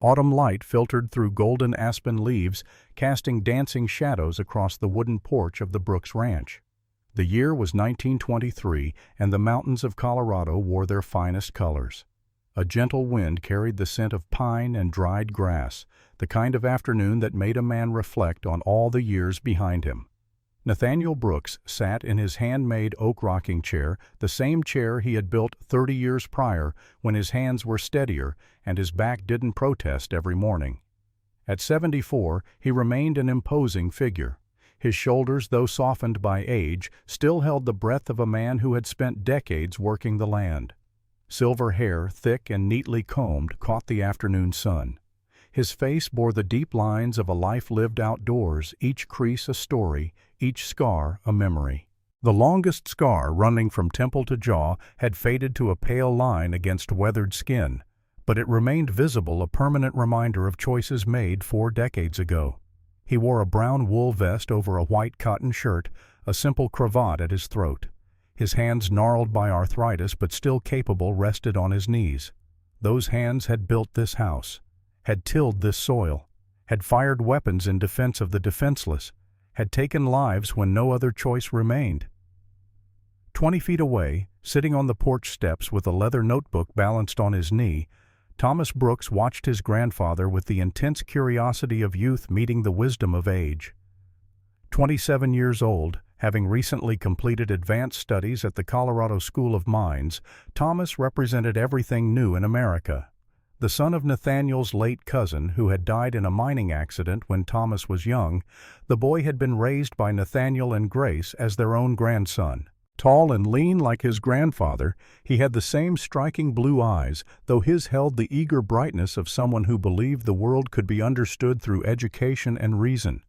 Autumn light filtered through golden aspen leaves, casting dancing shadows across the wooden porch of the Brooks Ranch. The year was 1923, and the mountains of Colorado wore their finest colors. A gentle wind carried the scent of pine and dried grass, the kind of afternoon that made a man reflect on all the years behind him. Nathaniel Brooks sat in his handmade oak rocking chair, the same chair he had built 30 years prior when his hands were steadier and his back didn't protest every morning. At 74, he remained an imposing figure. His shoulders, though softened by age, still held the breadth of a man who had spent decades working the land. Silver hair, thick and neatly combed, caught the afternoon sun. His face bore the deep lines of a life lived outdoors, each crease a story, each scar a memory. The longest scar, running from temple to jaw, had faded to a pale line against weathered skin, but it remained visible, a permanent reminder of choices made 4 decades ago. He wore a brown wool vest over a white cotton shirt, a simple cravat at his throat. His hands, gnarled by arthritis but still capable, rested on his knees. Those hands had built this house, had tilled this soil, had fired weapons in defense of the defenseless, had taken lives when no other choice remained. 20 feet away, sitting on the porch steps with a leather notebook balanced on his knee, Thomas Brooks watched his grandfather with the intense curiosity of youth meeting the wisdom of age. 27 years old, having recently completed advanced studies at the Colorado School of Mines, Thomas represented everything new in America. The son of Nathaniel's late cousin, who had died in a mining accident when Thomas was young, the boy had been raised by Nathaniel and Grace as their own grandson. Tall and lean like his grandfather, he had the same striking blue eyes, though his held the eager brightness of someone who believed the world could be understood through education and reason.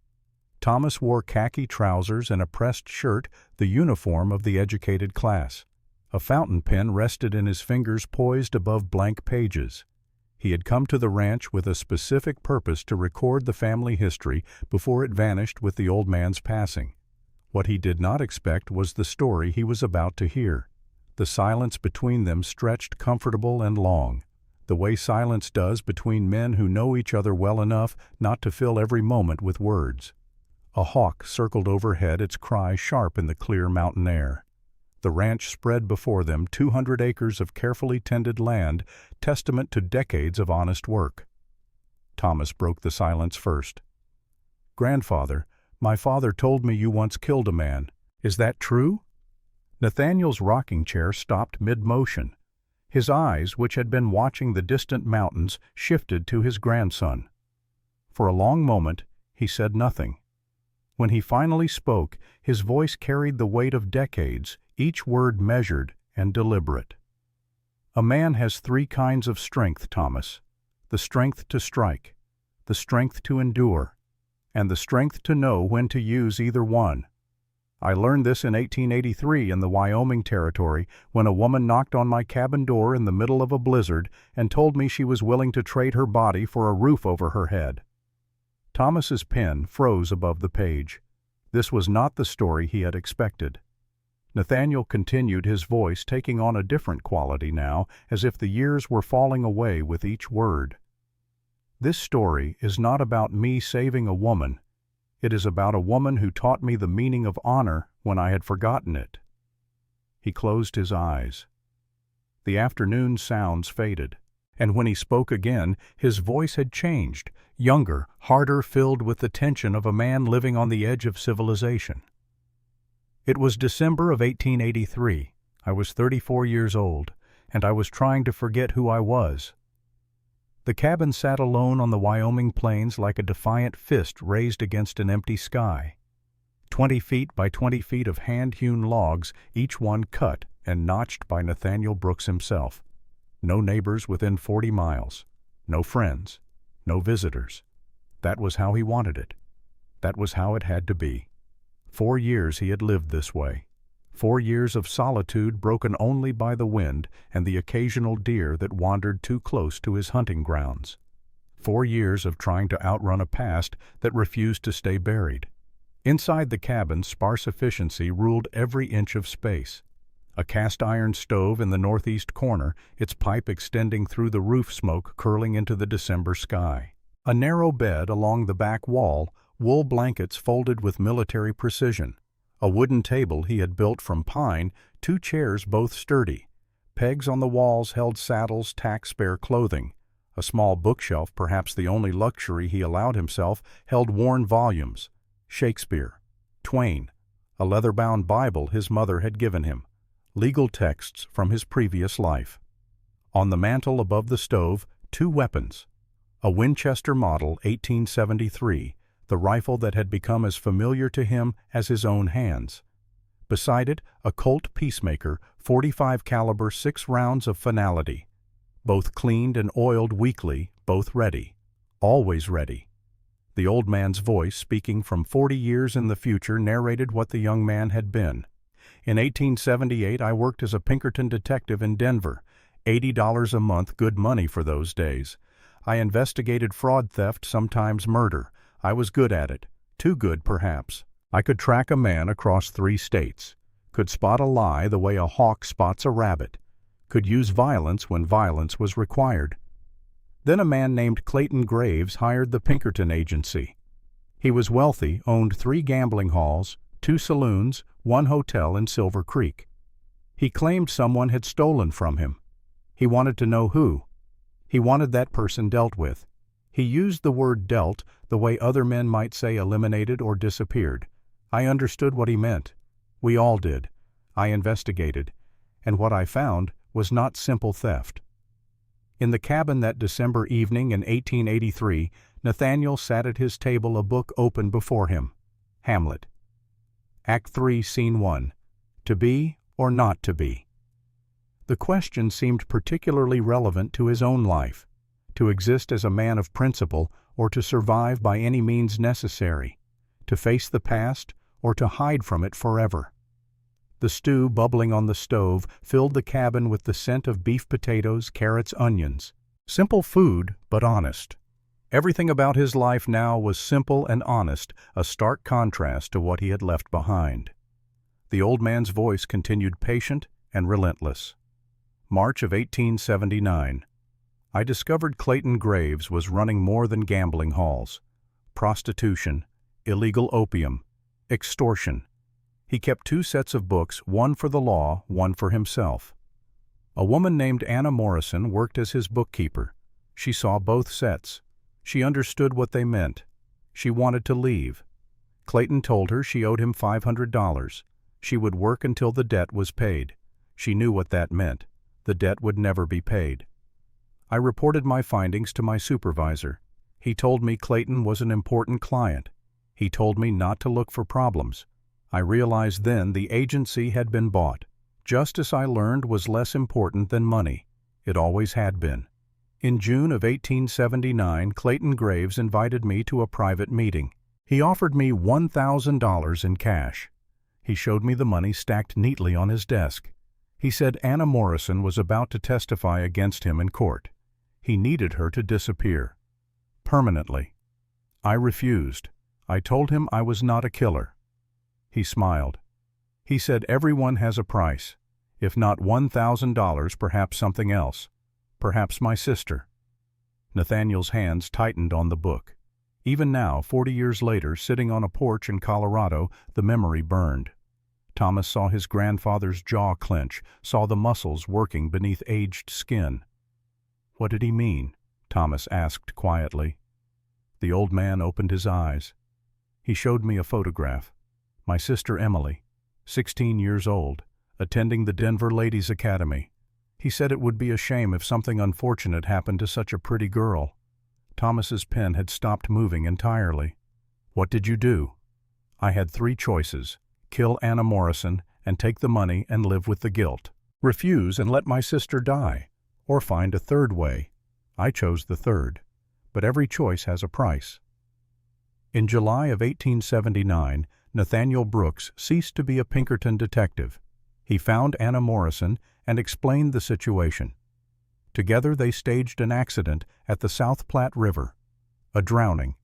Thomas wore khaki trousers and a pressed shirt, the uniform of the educated class. A fountain pen rested in his fingers, poised above blank pages. He had come to the ranch with a specific purpose: to record the family history before it vanished with the old man's passing. What he did not expect was the story he was about to hear. The silence between them stretched comfortable and long, the way silence does between men who know each other well enough not to fill every moment with words. A hawk circled overhead, its cry sharp in the clear mountain air. The ranch spread before them, 200 acres of carefully tended land, testament to decades of honest work. Thomas broke the silence first. "Grandfather, my father told me you once killed a man. Is that true?" Nathaniel's rocking chair stopped mid-motion. His eyes, which had been watching the distant mountains, shifted to his grandson. For a long moment, he said nothing. When he finally spoke, his voice carried the weight of decades, each word measured and deliberate. "A man has 3 kinds of strength, Thomas. The strength to strike, the strength to endure, and the strength to know when to use either one. I learned this in 1883 in the Wyoming Territory when a woman knocked on my cabin door in the middle of a blizzard and told me she was willing to trade her body for a roof over her head." Thomas's pen froze above the page. This was not the story he had expected. Nathaniel continued, his voice taking on a different quality now, as if the years were falling away with each word. "This story is not about me saving a woman. It is about a woman who taught me the meaning of honor when I had forgotten it." He closed his eyes. The afternoon sounds faded, and when he spoke again, his voice had changed, younger, harder, filled with the tension of a man living on the edge of civilization. "It was December of 1883. I was 34 years old, and I was trying to forget who I was. The cabin sat alone on the Wyoming plains like a defiant fist raised against an empty sky. 20 feet by 20 feet of hand-hewn logs, each one cut and notched by Nathaniel Brooks himself. No neighbors within 40 miles. No friends. No visitors. That was how he wanted it. That was how it had to be. 4 years he had lived this way. 4 years of solitude broken only by the wind and the occasional deer that wandered too close to his hunting grounds. 4 years of trying to outrun a past that refused to stay buried. Inside the cabin, sparse efficiency ruled every inch of space. A cast-iron stove in the northeast corner, its pipe extending through the roof smoke curling into the December sky. A narrow bed along the back wall, wool blankets folded with military precision. A wooden table he had built from pine, 2 chairs both sturdy. Pegs on the walls held saddles, tack-spare clothing. A small bookshelf, perhaps the only luxury he allowed himself, held worn volumes. Shakespeare, Twain, a leather-bound Bible his mother had given him. Legal texts from his previous life. On the mantel above the stove, 2 weapons. A Winchester Model 1873, the rifle that had become as familiar to him as his own hands. Beside it, a Colt Peacemaker, .45 caliber, 6 rounds of finality. Both cleaned and oiled weekly, both ready. Always ready. The old man's voice, speaking from 40 years in the future, narrated what the young man had been. In 1878, I worked as a Pinkerton detective in Denver. $80 a month, good money for those days. I investigated fraud, theft, sometimes murder. I was good at it. Too good, perhaps. I could track a man across 3 states. Could spot a lie the way a hawk spots a rabbit. Could use violence when violence was required. Then a man named Clayton Graves hired the Pinkerton agency. He was wealthy, owned 3 gambling halls, 2 saloons, 1 hotel in Silver Creek. He claimed someone had stolen from him. He wanted to know who. He wanted that person dealt with. He used the word dealt the way other men might say eliminated or disappeared. I understood what he meant. We all did. I investigated, and what I found was not simple theft. In the cabin that December evening in 1883, Nathaniel sat at his table, a book open before him. Hamlet. Act 3, Scene 1. To be or not to be? The question seemed particularly relevant to his own life. To exist as a man of principle, or to survive by any means necessary. To face the past, or to hide from it forever. The stew bubbling on the stove filled the cabin with the scent of beef potatoes, carrots, onions. Simple food, but honest. Everything about his life now was simple and honest, a stark contrast to what he had left behind. The old man's voice continued patient and relentless. March of 1879. I discovered Clayton Graves was running more than gambling halls. Prostitution, illegal opium, extortion. He kept 2 sets of books, one for the law, one for himself. A woman named Anna Morrison worked as his bookkeeper. She saw both sets. She understood what they meant. She wanted to leave. Clayton told her she owed him $500. She would work until the debt was paid. She knew what that meant. The debt would never be paid. I reported my findings to my supervisor. He told me Clayton was an important client. He told me not to look for problems. I realized then the agency had been bought. Justice, I learned, was less important than money. It always had been. In June of 1879, Clayton Graves invited me to a private meeting. He offered me $1,000 in cash. He showed me the money stacked neatly on his desk. He said Anna Morrison was about to testify against him in court. He needed her to disappear. Permanently. I refused. I told him I was not a killer. He smiled. He said everyone has a price. If not $1,000, perhaps something else. Perhaps my sister. Nathaniel's hands tightened on the book. Even now, 40 years later, sitting on a porch in Colorado, the memory burned. Thomas saw his grandfather's jaw clench, saw the muscles working beneath aged skin. What did he mean? Thomas asked quietly. The old man opened his eyes. He showed me a photograph. My sister Emily, 16 years old, attending the Denver Ladies Academy. He said it would be a shame if something unfortunate happened to such a pretty girl. Thomas's pen had stopped moving entirely. What did you do? I had 3 choices: kill Anna Morrison and take the money and live with the guilt. Refuse and let my sister die. Or find a third way. I chose the third. But every choice has a price. In July of 1879, Nathaniel Brooks ceased to be a Pinkerton detective. He found Anna Morrison and explained the situation. Together they staged an accident at the South Platte River, a drowning.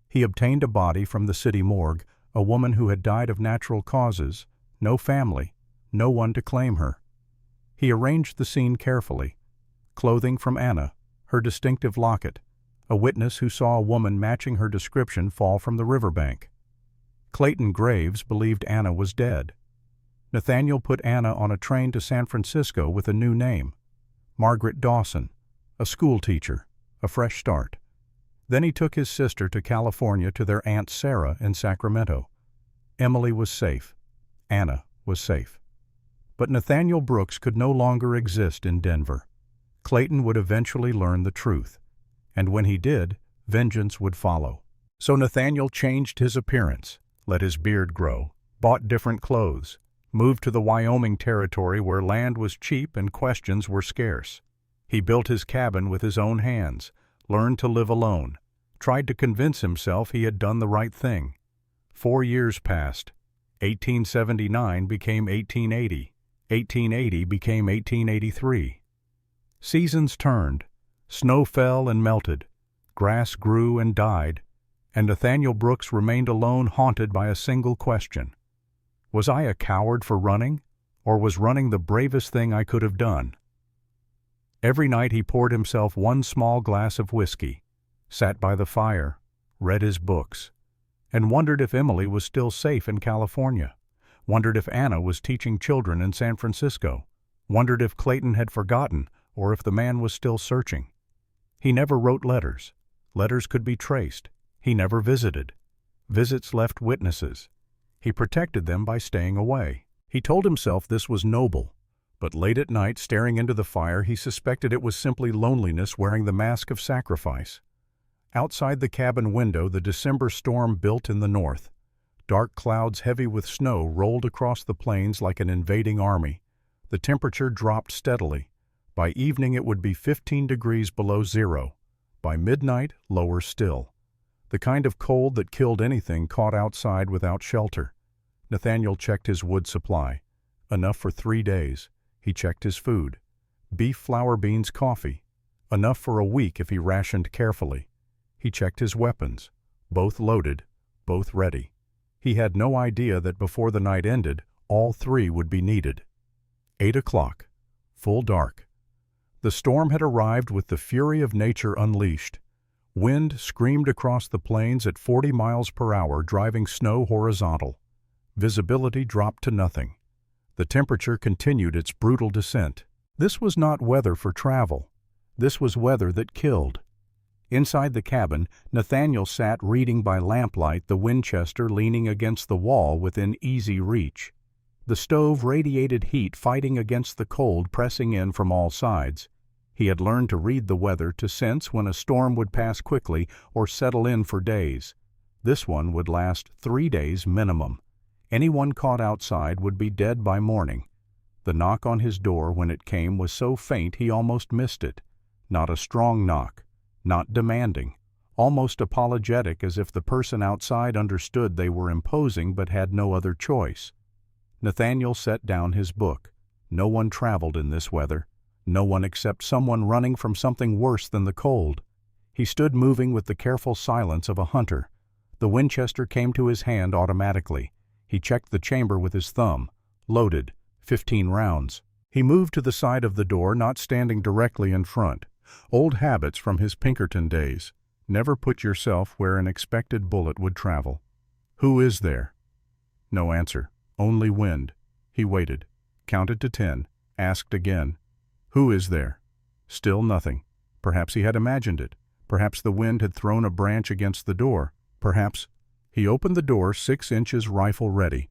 He obtained a body from the city morgue, a woman who had died of natural causes, no family, no one to claim her. He arranged the scene carefully. Clothing from Anna, her distinctive locket, a witness who saw a woman matching her description fall from the riverbank. Clayton Graves believed Anna was dead. Nathaniel put Anna on a train to San Francisco with a new name, Margaret Dawson, a schoolteacher, a fresh start. Then he took his sister to California to their Aunt Sarah in Sacramento. Emily was safe. Anna was safe. But Nathaniel Brooks could no longer exist in Denver. Clayton would eventually learn the truth, and when he did, vengeance would follow. So Nathaniel changed his appearance, let his beard grow, bought different clothes, moved to the Wyoming territory where land was cheap and questions were scarce. He built his cabin with his own hands, learned to live alone, tried to convince himself he had done the right thing. 4 years passed. 1879 became 1880. 1880 became 1883. Seasons turned. Snow fell and melted. Grass grew and died. And Nathaniel Brooks remained alone, haunted by a single question. Was I a coward for running, or was running the bravest thing I could have done? Every night he poured himself one small glass of whiskey, sat by the fire, read his books, and wondered if Emily was still safe in California, wondered if Anna was teaching children in San Francisco, wondered if Clayton had forgotten or if the man was still searching. He never wrote letters. Letters could be traced. He never visited. Visits left witnesses. He protected them by staying away. He told himself this was noble, but late at night, staring into the fire, he suspected it was simply loneliness wearing the mask of sacrifice. Outside the cabin window, the December storm built in the north. Dark clouds heavy with snow rolled across the plains like an invading army. The temperature dropped steadily. By evening it would be 15 degrees below zero. By midnight, lower still. The kind of cold that killed anything caught outside without shelter. Nathaniel checked his wood supply. Enough for 3 days. He checked his food. Beef, flour, beans, coffee. Enough for a week if he rationed carefully. He checked his weapons. Both loaded, both ready. He had no idea that before the night ended, all 3 would be needed. 8 o'clock. Full dark. The storm had arrived with the fury of nature unleashed. Wind screamed across the plains at 40 miles per hour, driving snow horizontal. Visibility dropped to nothing. The temperature continued its brutal descent. This was not weather for travel. This was weather that killed. Inside the cabin, Nathaniel sat reading by lamplight, the Winchester leaning against the wall within easy reach. The stove radiated heat, fighting against the cold pressing in from all sides. He had learned to read the weather, to sense when a storm would pass quickly or settle in for days. This one would last 3 days minimum. Anyone caught outside would be dead by morning. The knock on his door when it came was so faint he almost missed it. Not a strong knock, not demanding, almost apologetic, as if the person outside understood they were imposing but had no other choice. Nathaniel set down his book. No one traveled in this weather. No one except someone running from something worse than the cold. He stood moving with the careful silence of a hunter. The Winchester came to his hand automatically. He checked the chamber with his thumb. Loaded. 15 rounds. He moved to the side of the door, not standing directly in front. Old habits from his Pinkerton days. Never put yourself where an expected bullet would travel. Who is there? No answer. Only wind. He waited. Counted to 10. Asked again. Who is there? Still nothing. Perhaps he had imagined it. Perhaps the wind had thrown a branch against the door. Perhaps. He opened the door, 6 inches, rifle ready.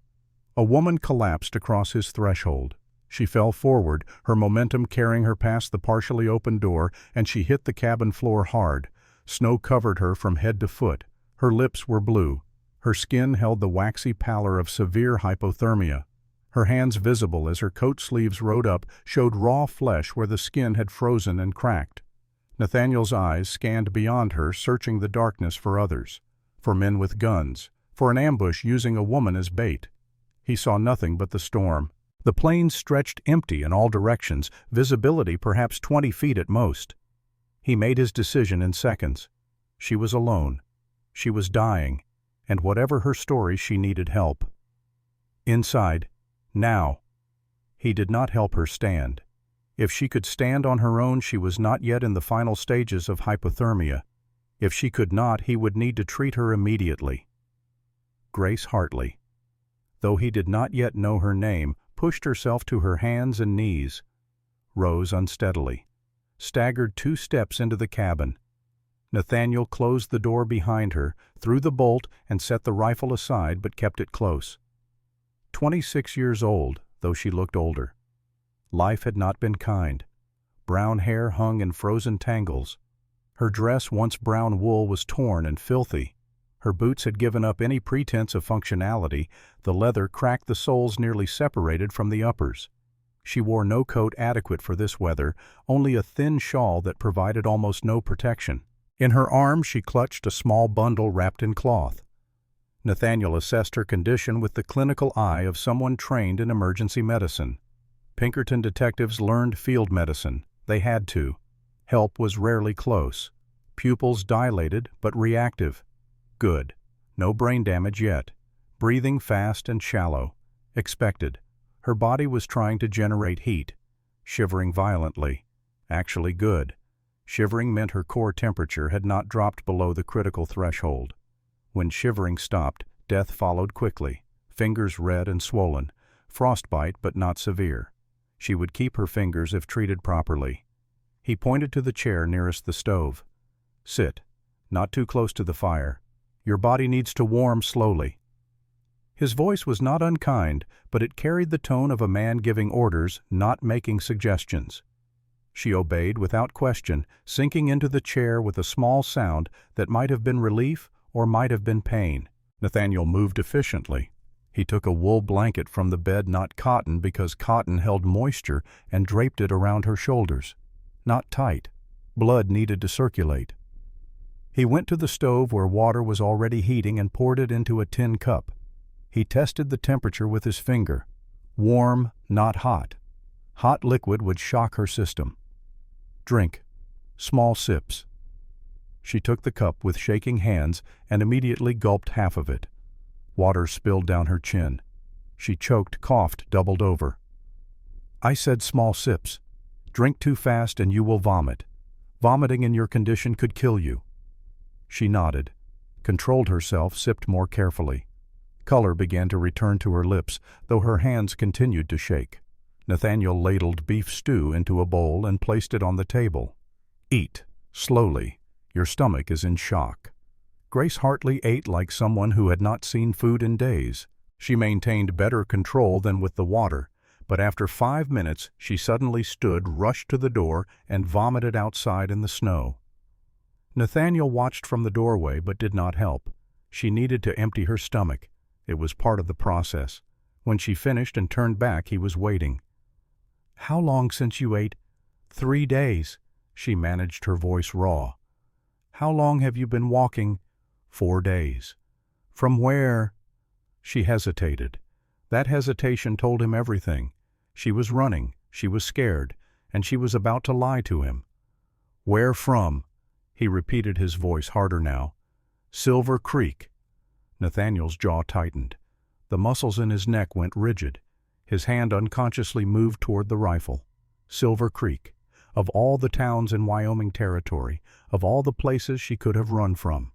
A woman collapsed across his threshold. She fell forward, her momentum carrying her past the partially open door, and she hit the cabin floor hard. Snow covered her from head to foot. Her lips were blue. Her skin held the waxy pallor of severe hypothermia. Her hands, visible as her coat sleeves rode up, showed raw flesh where the skin had frozen and cracked. Nathaniel's eyes scanned beyond her, searching the darkness for others, for men with guns, for an ambush using a woman as bait. He saw nothing but the storm. The plains stretched empty in all directions, visibility perhaps 20 feet at most. He made his decision in seconds. She was alone. She was dying, and whatever her story, she needed help. Inside. Now. He did not help her stand. If she could stand on her own, she was not yet in the final stages of hypothermia. If she could not, he would need to treat her immediately. Grace Hartley, though he did not yet know her name, pushed herself to her hands and knees, rose unsteadily, staggered 2 steps into the cabin. Nathaniel closed the door behind her, threw the bolt, and set the rifle aside, but kept it close. 26 years old, though she looked older. Life had not been kind. Brown hair hung in frozen tangles. Her dress, once brown wool, was torn and filthy. Her boots had given up any pretense of functionality, the leather cracked, the soles nearly separated from the uppers. She wore no coat adequate for this weather, only a thin shawl that provided almost no protection. In her arms she clutched a small bundle wrapped in cloth. Nathaniel assessed her condition with the clinical eye of someone trained in emergency medicine. Pinkerton detectives learned field medicine. They had to. Help was rarely close. Pupils dilated but reactive. Good. No brain damage yet. Breathing fast and shallow. Expected. Her body was trying to generate heat. Shivering violently. Actually good. Shivering meant her core temperature had not dropped below the critical threshold. When shivering stopped, death followed quickly. Fingers red and swollen. Frostbite but not severe. She would keep her fingers if treated properly. He pointed to the chair nearest the stove. Sit. Not too close to the fire. Your body needs to warm slowly. His voice was not unkind, but it carried the tone of a man giving orders, not making suggestions. She obeyed without question, sinking into the chair with a small sound that might have been relief or might have been pain. Nathaniel moved efficiently. He took a wool blanket from the bed, not cotton because cotton held moisture, and draped it around her shoulders. Not tight. Blood needed to circulate. He went to the stove where water was already heating and poured it into a tin cup. He tested the temperature with his finger. Warm, not hot. Hot liquid would shock her system. Drink. Small sips. She took the cup with shaking hands and immediately gulped half of it. Water spilled down her chin. She choked, coughed, doubled over. I said small sips. Drink too fast and you will vomit. Vomiting in your condition could kill you. She nodded, controlled herself, sipped more carefully. Color began to return to her lips, though her hands continued to shake. Nathaniel ladled beef stew into a bowl and placed it on the table. Eat, slowly. Your stomach is in shock. Grace Hartley ate like someone who had not seen food in days. She maintained better control than with the water, but after 5 minutes she suddenly stood, rushed to the door, and vomited outside in the snow. Nathaniel watched from the doorway but did not help. She needed to empty her stomach. It was part of the process. When she finished and turned back, he was waiting. How long since you ate? 3 days. She managed, her voice raw. How long have you been walking? 4 days. From where? She hesitated. That hesitation told him everything. She was running, she was scared, and she was about to lie to him. Where from? He repeated, his voice harder now. Silver Creek. Nathaniel's jaw tightened. The muscles in his neck went rigid. His hand unconsciously moved toward the rifle. Silver Creek. Of all the towns in Wyoming Territory, of all the places she could have run from.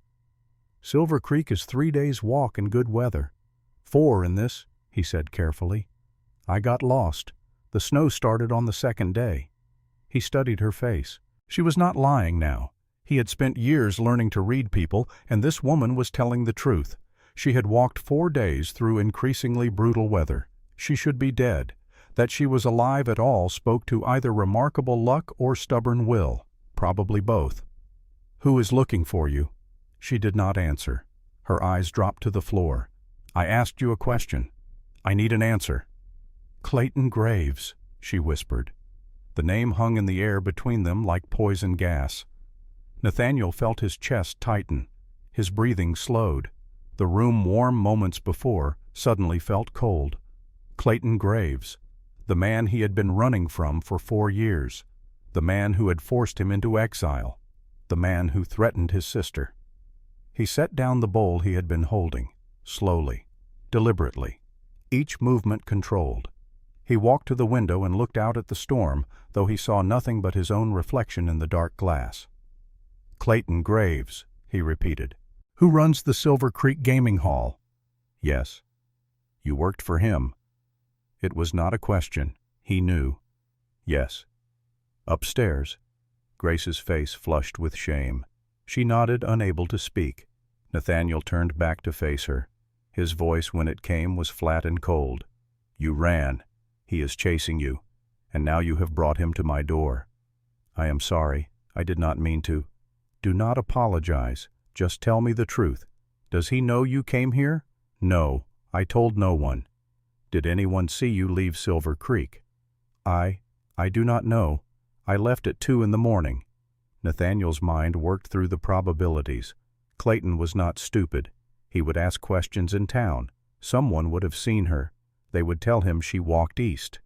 Silver Creek is 3 days' walk in good weather. 4 in this, he said carefully. I got lost. The snow started on the 2nd day. He studied her face. She was not lying now. He had spent years learning to read people, and this woman was telling the truth. She had walked 4 days through increasingly brutal weather. She should be dead. That she was alive at all spoke to either remarkable luck or stubborn will, probably both. Who is looking for you? She did not answer. Her eyes dropped to the floor. I asked you a question. I need an answer. Clayton Graves, she whispered. The name hung in the air between them like poison gas. Nathaniel felt his chest tighten. His breathing slowed. The room, warm moments before, suddenly felt cold. Clayton Graves. The man he had been running from for 4 years. The man who had forced him into exile. The man who threatened his sister. He set down the bowl he had been holding, slowly, deliberately, each movement controlled. He walked to the window and looked out at the storm, though he saw nothing but his own reflection in the dark glass. "Clayton Graves," he repeated. "Who runs the Silver Creek Gaming Hall?" "Yes." "You worked for him." It was not a question. He knew. "Yes." "Upstairs." Grace's face flushed with shame. She nodded, unable to speak. Nathaniel turned back to face her. His voice, when it came, was flat and cold. "You ran. He is chasing you, and now you have brought him to my door." "I am sorry. I did not mean to." "Do not apologize. Just tell me the truth. Does he know you came here?" "No. I told no one." "Did anyone see you leave Silver Creek?" I do not know. I left at 2 in the morning." Nathaniel's mind worked through the probabilities. Clayton was not stupid. He would ask questions in town. Someone would have seen her. They would tell him she walked east.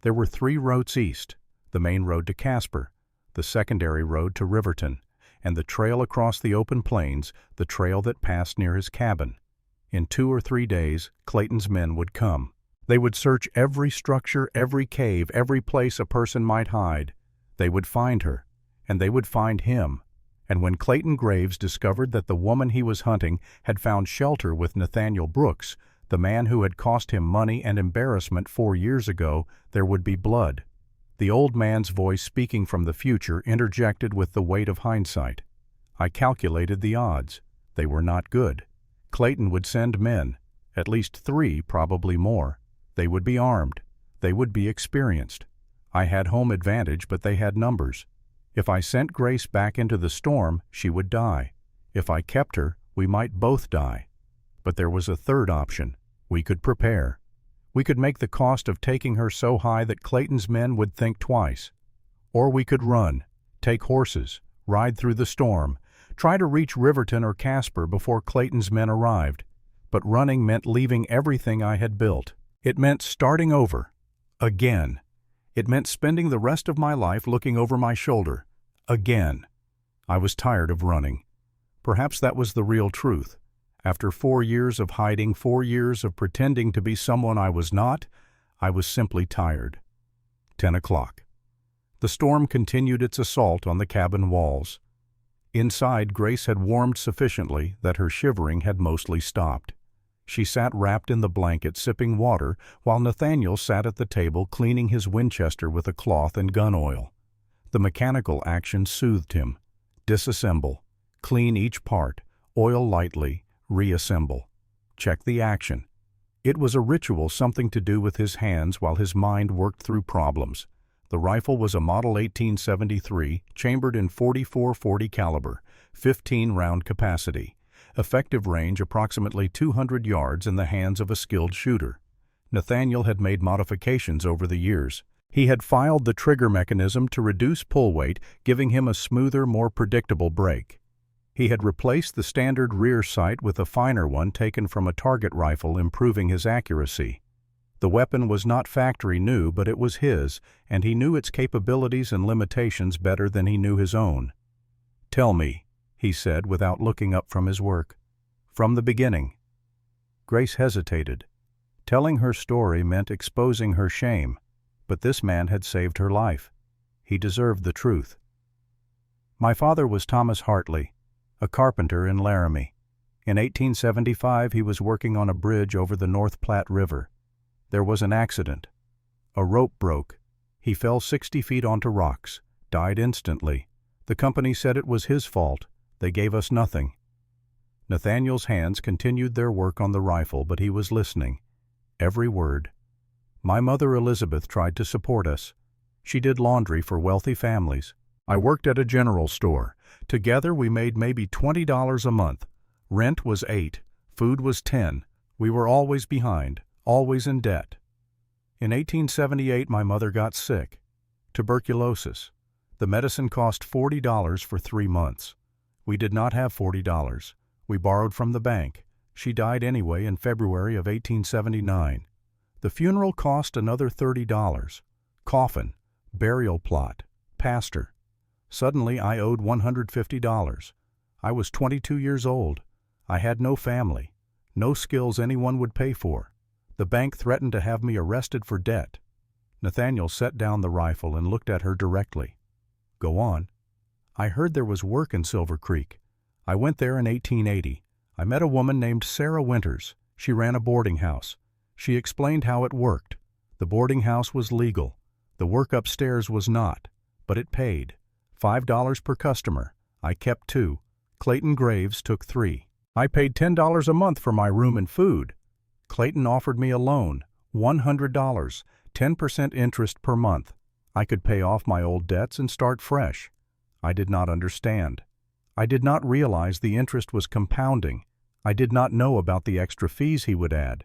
There were 3 roads east: the main road to Casper, the secondary road to Riverton, and the trail across the open plains, the trail that passed near his cabin. In 2 or 3 days, Clayton's men would come. They would search every structure, every cave, every place a person might hide. They would find her, and they would find him. And when Clayton Graves discovered that the woman he was hunting had found shelter with Nathaniel Brooks, the man who had cost him money and embarrassment 4 years ago, there would be blood. The old man's voice, speaking from the future, interjected with the weight of hindsight. "I calculated the odds. They were not good. Clayton would send men, at least 3, probably more. They would be armed. They would be experienced. I had home advantage, but they had numbers. If I sent Grace back into the storm, she would die. If I kept her, we might both die. But there was a third option. We could prepare. We could make the cost of taking her so high that Clayton's men would think twice. Or we could run, take horses, ride through the storm, try to reach Riverton or Casper before Clayton's men arrived. But running meant leaving everything I had built. It meant starting over. Again. It meant spending the rest of my life looking over my shoulder. Again. I was tired of running. Perhaps that was the real truth. After 4 years of hiding, 4 years of pretending to be someone I was not, I was simply tired. 10 o'clock. The storm continued its assault on the cabin walls. Inside, Grace had warmed sufficiently that her shivering had mostly stopped. She sat wrapped in the blanket, sipping water, while Nathaniel sat at the table cleaning his Winchester with a cloth and gun oil. The mechanical action soothed him. Disassemble. Clean each part. Oil lightly. Reassemble. Check the action. It was a ritual, something to do with his hands while his mind worked through problems. The rifle was a Model 1873, chambered in .44-40 caliber, 15-round capacity. Effective range approximately 200 yards in the hands of a skilled shooter. Nathaniel had made modifications over the years. He had filed the trigger mechanism to reduce pull weight, giving him a smoother, more predictable break. He had replaced the standard rear sight with a finer one taken from a target rifle, improving his accuracy. The weapon was not factory new, but it was his, and he knew its capabilities and limitations better than he knew his own. "Tell me," he said without looking up from his work. "From the beginning." Grace hesitated. Telling her story meant exposing her shame, but this man had saved her life. He deserved the truth. "My father was Thomas Hartley, a carpenter in Laramie. In 1875 he was working on a bridge over the North Platte River. There was an accident. A rope broke. He fell 60 feet onto rocks, died instantly. The company said it was his fault. They gave us nothing." Nathaniel's hands continued their work on the rifle, but he was listening. Every word. "My mother Elizabeth tried to support us. She did laundry for wealthy families. I worked at a general store. Together we made maybe $20 a month. Rent was $8. Food was $10. We were always behind, always in debt. In 1878 my mother got sick. Tuberculosis. The medicine cost $40 for 3 months. We did not have $40. We borrowed from the bank. She died anyway in February of 1879. The funeral cost another $30. Coffin, burial plot, pastor. Suddenly I owed $150. I was 22 years old. I had no family, no skills anyone would pay for. The bank threatened to have me arrested for debt. Nathaniel set down the rifle and looked at her directly. "Go on." "I heard there was work in Silver Creek. I went there in 1880. I met a woman named Sarah Winters. She ran a boarding house. She explained how it worked. The boarding house was legal. The work upstairs was not, but it paid. $5 per customer. I kept 2. Clayton Graves took 3. I paid $10 a month for my room and food. Clayton offered me a loan, $100, 10% interest per month. I could pay off my old debts and start fresh. I did not understand. I did not realize the interest was compounding. I did not know about the extra fees he would add.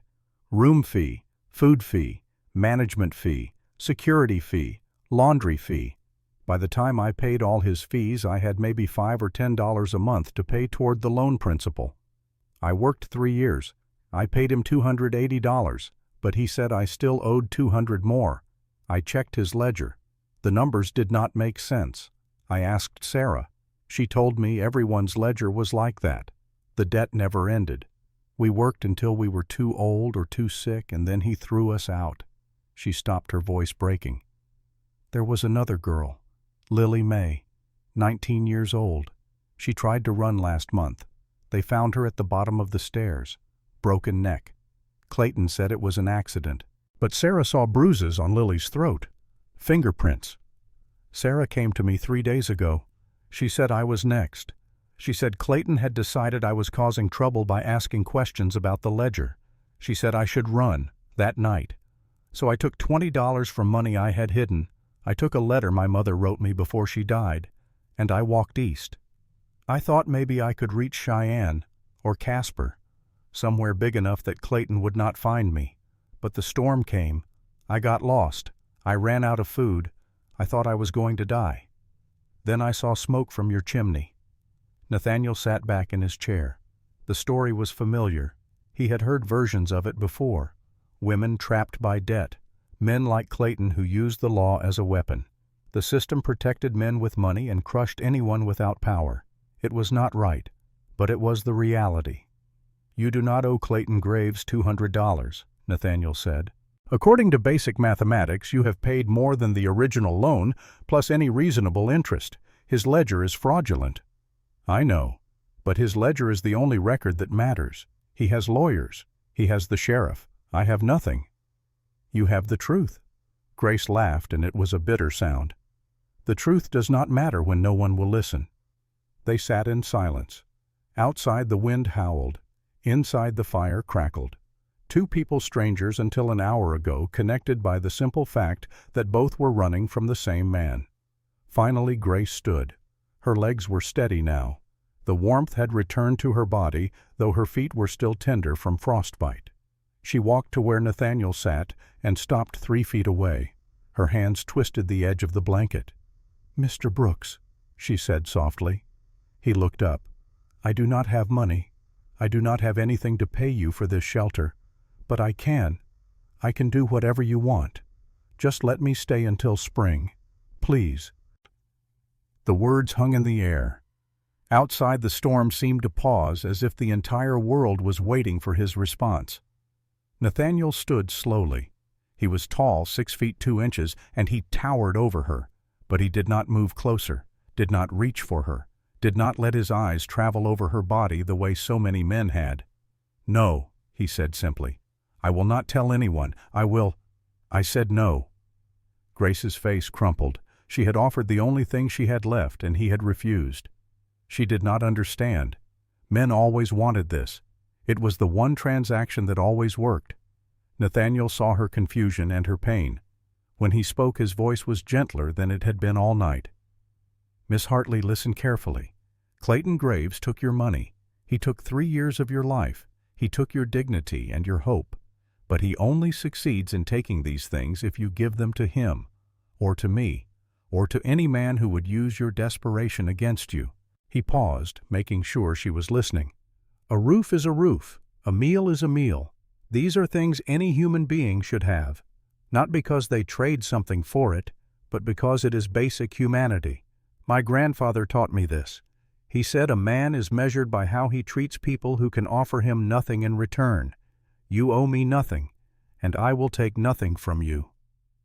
Room fee, food fee, management fee, security fee, laundry fee. By the time I paid all his fees, I had maybe $5 or $10 a month to pay toward the loan principal. I worked 3 years. I paid him $280, but he said I still owed $200 more. I checked his ledger. The numbers did not make sense. I asked Sarah. She told me everyone's ledger was like that. The debt never ended. We worked until we were too old or too sick, and then he threw us out. She stopped, her voice breaking. There was another girl, Lily May, 19 years old. She tried to run last month. They found her at the bottom of the stairs, broken neck. Clayton said it was an accident, but Sarah saw bruises on Lily's throat, fingerprints. Sarah came to me 3 days ago. She said I was next. She said Clayton had decided I was causing trouble by asking questions about the ledger. She said I should run that night. So I took $20 from money I had hidden. I took a letter my mother wrote me before she died, and I walked east. I thought maybe I could reach Cheyenne or Casper, somewhere big enough that Clayton would not find me. But the storm came. I got lost. I ran out of food. I thought I was going to die. Then I saw smoke from your chimney. Nathaniel sat back in his chair. The story was familiar. He had heard versions of it before. Women trapped by debt. Men like Clayton who used the law as a weapon. The system protected men with money and crushed anyone without power. It was not right, but it was the reality. You do not owe Clayton Graves $200, Nathaniel said. According to basic mathematics, you have paid more than the original loan, plus any reasonable interest. His ledger is fraudulent. I know, but his ledger is the only record that matters. He has lawyers. He has the sheriff. I have nothing. You have the truth. Grace laughed, and it was a bitter sound. The truth does not matter when no one will listen. They sat in silence. Outside the wind howled. Inside the fire crackled. 2 people strangers until an hour ago, connected by the simple fact that both were running from the same man. Finally Grace stood. Her legs were steady now. The warmth had returned to her body, though her feet were still tender from frostbite. She walked to where Nathaniel sat and stopped 3 feet away. Her hands twisted the edge of the blanket. "Mr. Brooks," she said softly. He looked up. "I do not have money. I do not have anything to pay you for this shelter. But I can. I can do whatever you want. Just let me stay until spring. Please." The words hung in the air. Outside, the storm seemed to pause, as if the entire world was waiting for his response. Nathaniel stood slowly. He was tall, 6 feet 2 inches, and he towered over her. But he did not move closer, did not reach for her, did not let his eyes travel over her body the way so many men had. "No," he said simply. "I will not tell anyone. I said no." Grace's face crumpled. She had offered the only thing she had left, and he had refused. She did not understand. Men always wanted this. It was the one transaction that always worked. Nathaniel saw her confusion and her pain. When he spoke, his voice was gentler than it had been all night. "Miss Hartley, listen carefully. Clayton Graves took your money. He took 3 years of your life. He took your dignity and your hope. But he only succeeds in taking these things if you give them to him, or to me, or to any man who would use your desperation against you." He paused, making sure she was listening. "A roof is a roof. A meal is a meal. These are things any human being should have, not because they trade something for it, but because it is basic humanity. My grandfather taught me this. He said a man is measured by how he treats people who can offer him nothing in return. You owe me nothing, and I will take nothing from you."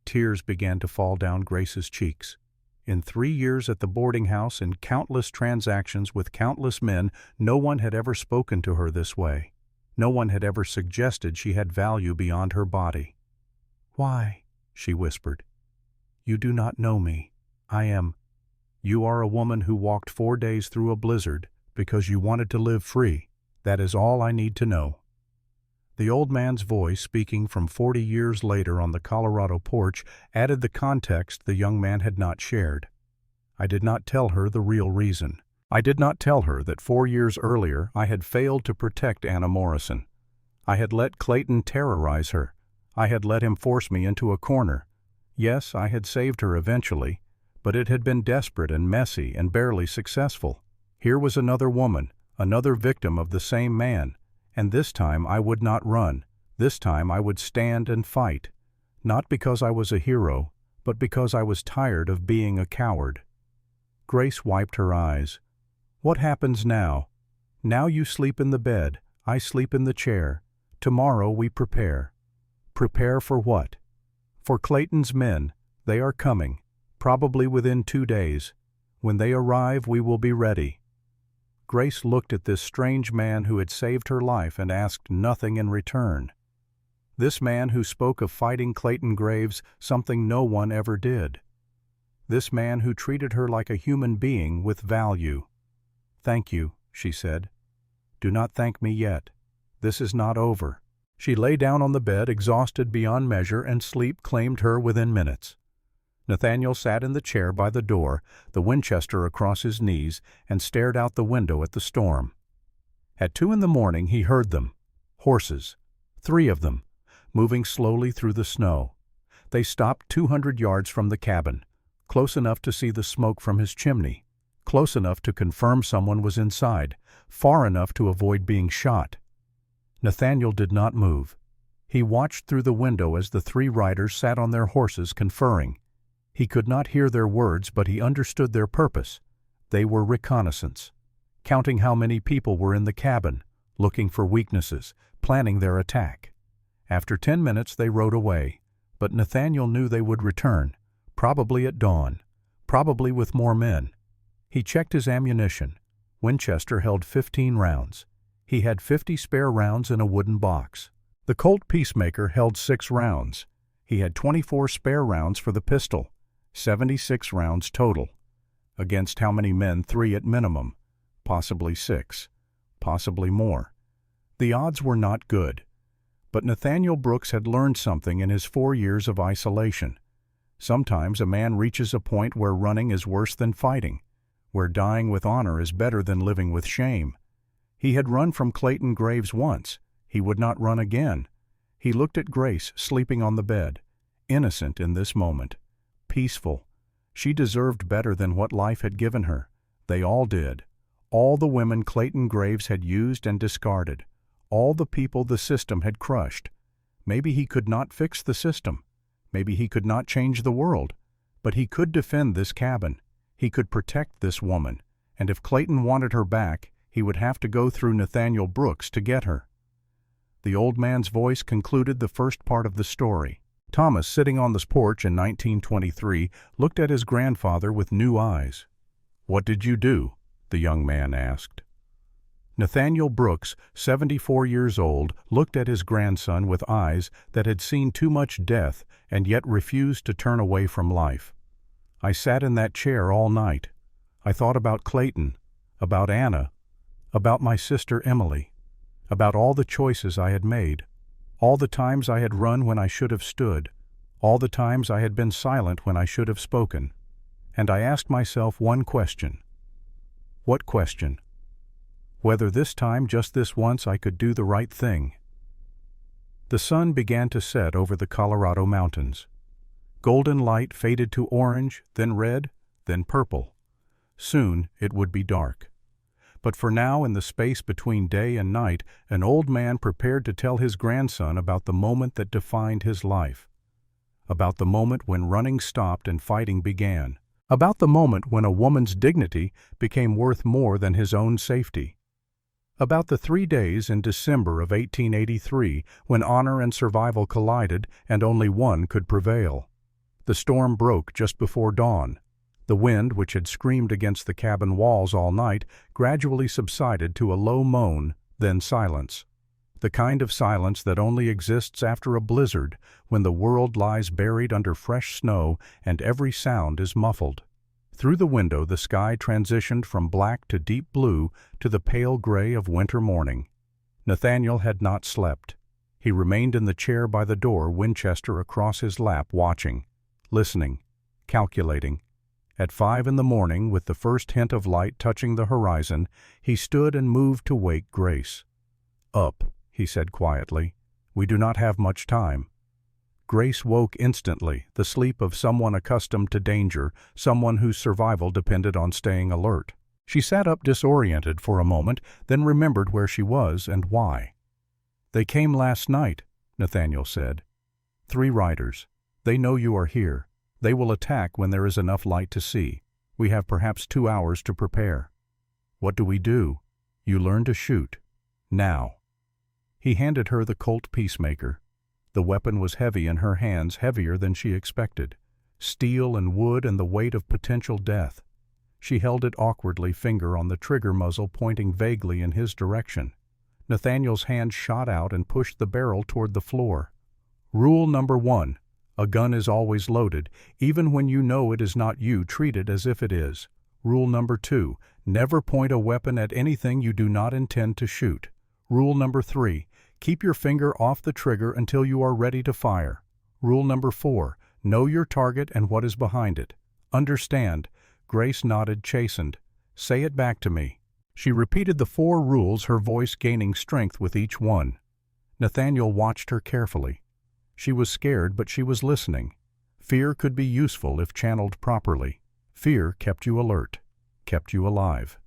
Tears began to fall down Grace's cheeks. In 3 years at the boarding house and countless transactions with countless men, no one had ever spoken to her this way. No one had ever suggested she had value beyond her body. "Why?" she whispered. "You do not know me. I am. You are a woman who walked 4 days through a blizzard because you wanted to live free. That is all I need to know." The old man's voice, speaking from 40 years later on the Colorado porch, added the context the young man had not shared. I did not tell her the real reason. I did not tell her that 4 years earlier I had failed to protect Anna Morrison. I had let Clayton terrorize her. I had let him force me into a corner. Yes, I had saved her eventually, but it had been desperate and messy and barely successful. Here was another woman, another victim of the same man. And this time I would not run. This time I would stand and fight. Not because I was a hero, but because I was tired of being a coward. Grace wiped her eyes. "What happens now? Now you sleep in the bed, I sleep in the chair. Tomorrow we prepare." Prepare for what? For Clayton's men. They are coming, probably within 2 days. When they arrive, we will be ready. Grace looked at this strange man who had saved her life and asked nothing in return. This man who spoke of fighting Clayton Graves, something no one ever did. This man who treated her like a human being with value. "Thank you," she said. "Do not thank me yet. This is not over." She lay down on the bed, exhausted beyond measure, and sleep claimed her within minutes. Nathaniel sat in the chair by the door, the Winchester across his knees, and stared out the window at the storm. At 2 in the morning he heard them. Horses. 3 of them, moving slowly through the snow. They stopped 200 yards from the cabin, close enough to see the smoke from his chimney, close enough to confirm someone was inside, far enough to avoid being shot. Nathaniel did not move. He watched through the window as the 3 riders sat on their horses conferring. He could not hear their words, but he understood their purpose. They were reconnaissance, counting how many people were in the cabin, looking for weaknesses, planning their attack. After 10 minutes they rode away, but Nathaniel knew they would return, probably at dawn, probably with more men. He checked his ammunition. Winchester held 15 rounds. He had 50 spare rounds in a wooden box. The Colt Peacemaker held 6 rounds. He had 24 spare rounds for the pistol. 76 rounds total. Against how many men? 3 at minimum. Possibly 6. Possibly more. The odds were not good. But Nathaniel Brooks had learned something in his 4 years of isolation. Sometimes a man reaches a point where running is worse than fighting, where dying with honor is better than living with shame. He had run from Clayton Graves once. He would not run again. He looked at Grace sleeping on the bed, innocent in this moment. Peaceful. She deserved better than what life had given her. They all did. All the women Clayton Graves had used and discarded. All the people the system had crushed. Maybe he could not fix the system. Maybe he could not change the world. But he could defend this cabin. He could protect this woman. And if Clayton wanted her back, he would have to go through Nathaniel Brooks to get her. The old man's voice concluded the first part of the story. Thomas, sitting on the porch in 1923, looked at his grandfather with new eyes. "What did you do?" the young man asked. Nathaniel Brooks, 74 years old, looked at his grandson with eyes that had seen too much death and yet refused to turn away from life. "I sat in that chair all night. I thought about Clayton, about Anna, about my sister Emily, about all the choices I had made. All the times I had run when I should have stood, all the times I had been silent when I should have spoken. And I asked myself one question." What question? Whether this time, just this once, I could do the right thing. The sun began to set over the Colorado mountains. Golden light faded to orange, then red, then purple. Soon it would be dark. But for now, in the space between day and night, an old man prepared to tell his grandson about the moment that defined his life. About the moment when running stopped and fighting began. About the moment when a woman's dignity became worth more than his own safety. About the 3 days in December of 1883 when honor and survival collided and only one could prevail. The storm broke just before dawn. The wind, which had screamed against the cabin walls all night, gradually subsided to a low moan, then silence. The kind of silence that only exists after a blizzard, when the world lies buried under fresh snow and every sound is muffled. Through the window the sky transitioned from black to deep blue to the pale gray of winter morning. Nathaniel had not slept. He remained in the chair by the door, Winchester across his lap, watching, listening, calculating. At 5 a.m, with the first hint of light touching the horizon, he stood and moved to wake Grace. "Up," he said quietly. "We do not have much time." Grace woke instantly, the sleep of someone accustomed to danger, someone whose survival depended on staying alert. She sat up disoriented for a moment, then remembered where she was and why. "They came last night," Nathaniel said. "3 riders. They know you are here. They will attack when there is enough light to see. We have perhaps 2 hours to prepare." "What do we do?" "You learn to shoot. Now." He handed her the Colt Peacemaker. The weapon was heavy in her hands, heavier than she expected. Steel and wood and the weight of potential death. She held it awkwardly, finger on the trigger muzzle pointing vaguely in his direction. Nathaniel's hand shot out and pushed the barrel toward the floor. "Rule number 1. A gun is always loaded. Even when you know it is not you, treat it as if it is. Rule number 2. Never point a weapon at anything you do not intend to shoot. Rule number 3. Keep your finger off the trigger until you are ready to fire. Rule number 4. Know your target and what is behind it. Understand?" Grace nodded, chastened. "Say it back to me." She repeated the 4 rules, her voice gaining strength with each one. Nathaniel watched her carefully. She was scared, but she was listening. Fear could be useful if channeled properly. Fear kept you alert, kept you alive.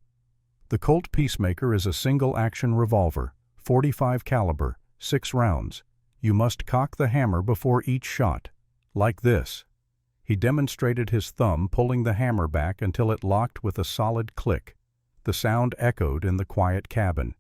The Colt Peacemaker is a single-action revolver, .45 caliber, 6 rounds. You must cock the hammer before each shot, like this. He demonstrated his thumb, pulling the hammer back until it locked with a solid click. The sound echoed in the quiet cabin.